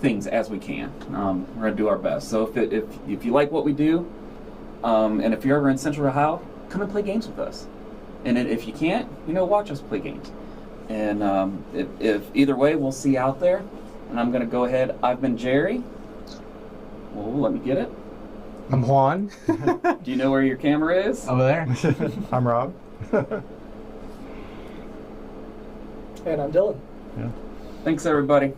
things as we can. We're going to do our best. So if you like what we do, and if you're ever in Central Ohio, come and play games with us. And if you can't, watch us play games. And if either way, we'll see you out there. And I'm going to go ahead. I've been Jerry. Well, let me get it. I'm Juan. Do you know where your camera is? Over there. I'm Rob. And I'm Dylan. Yeah. Thanks, everybody.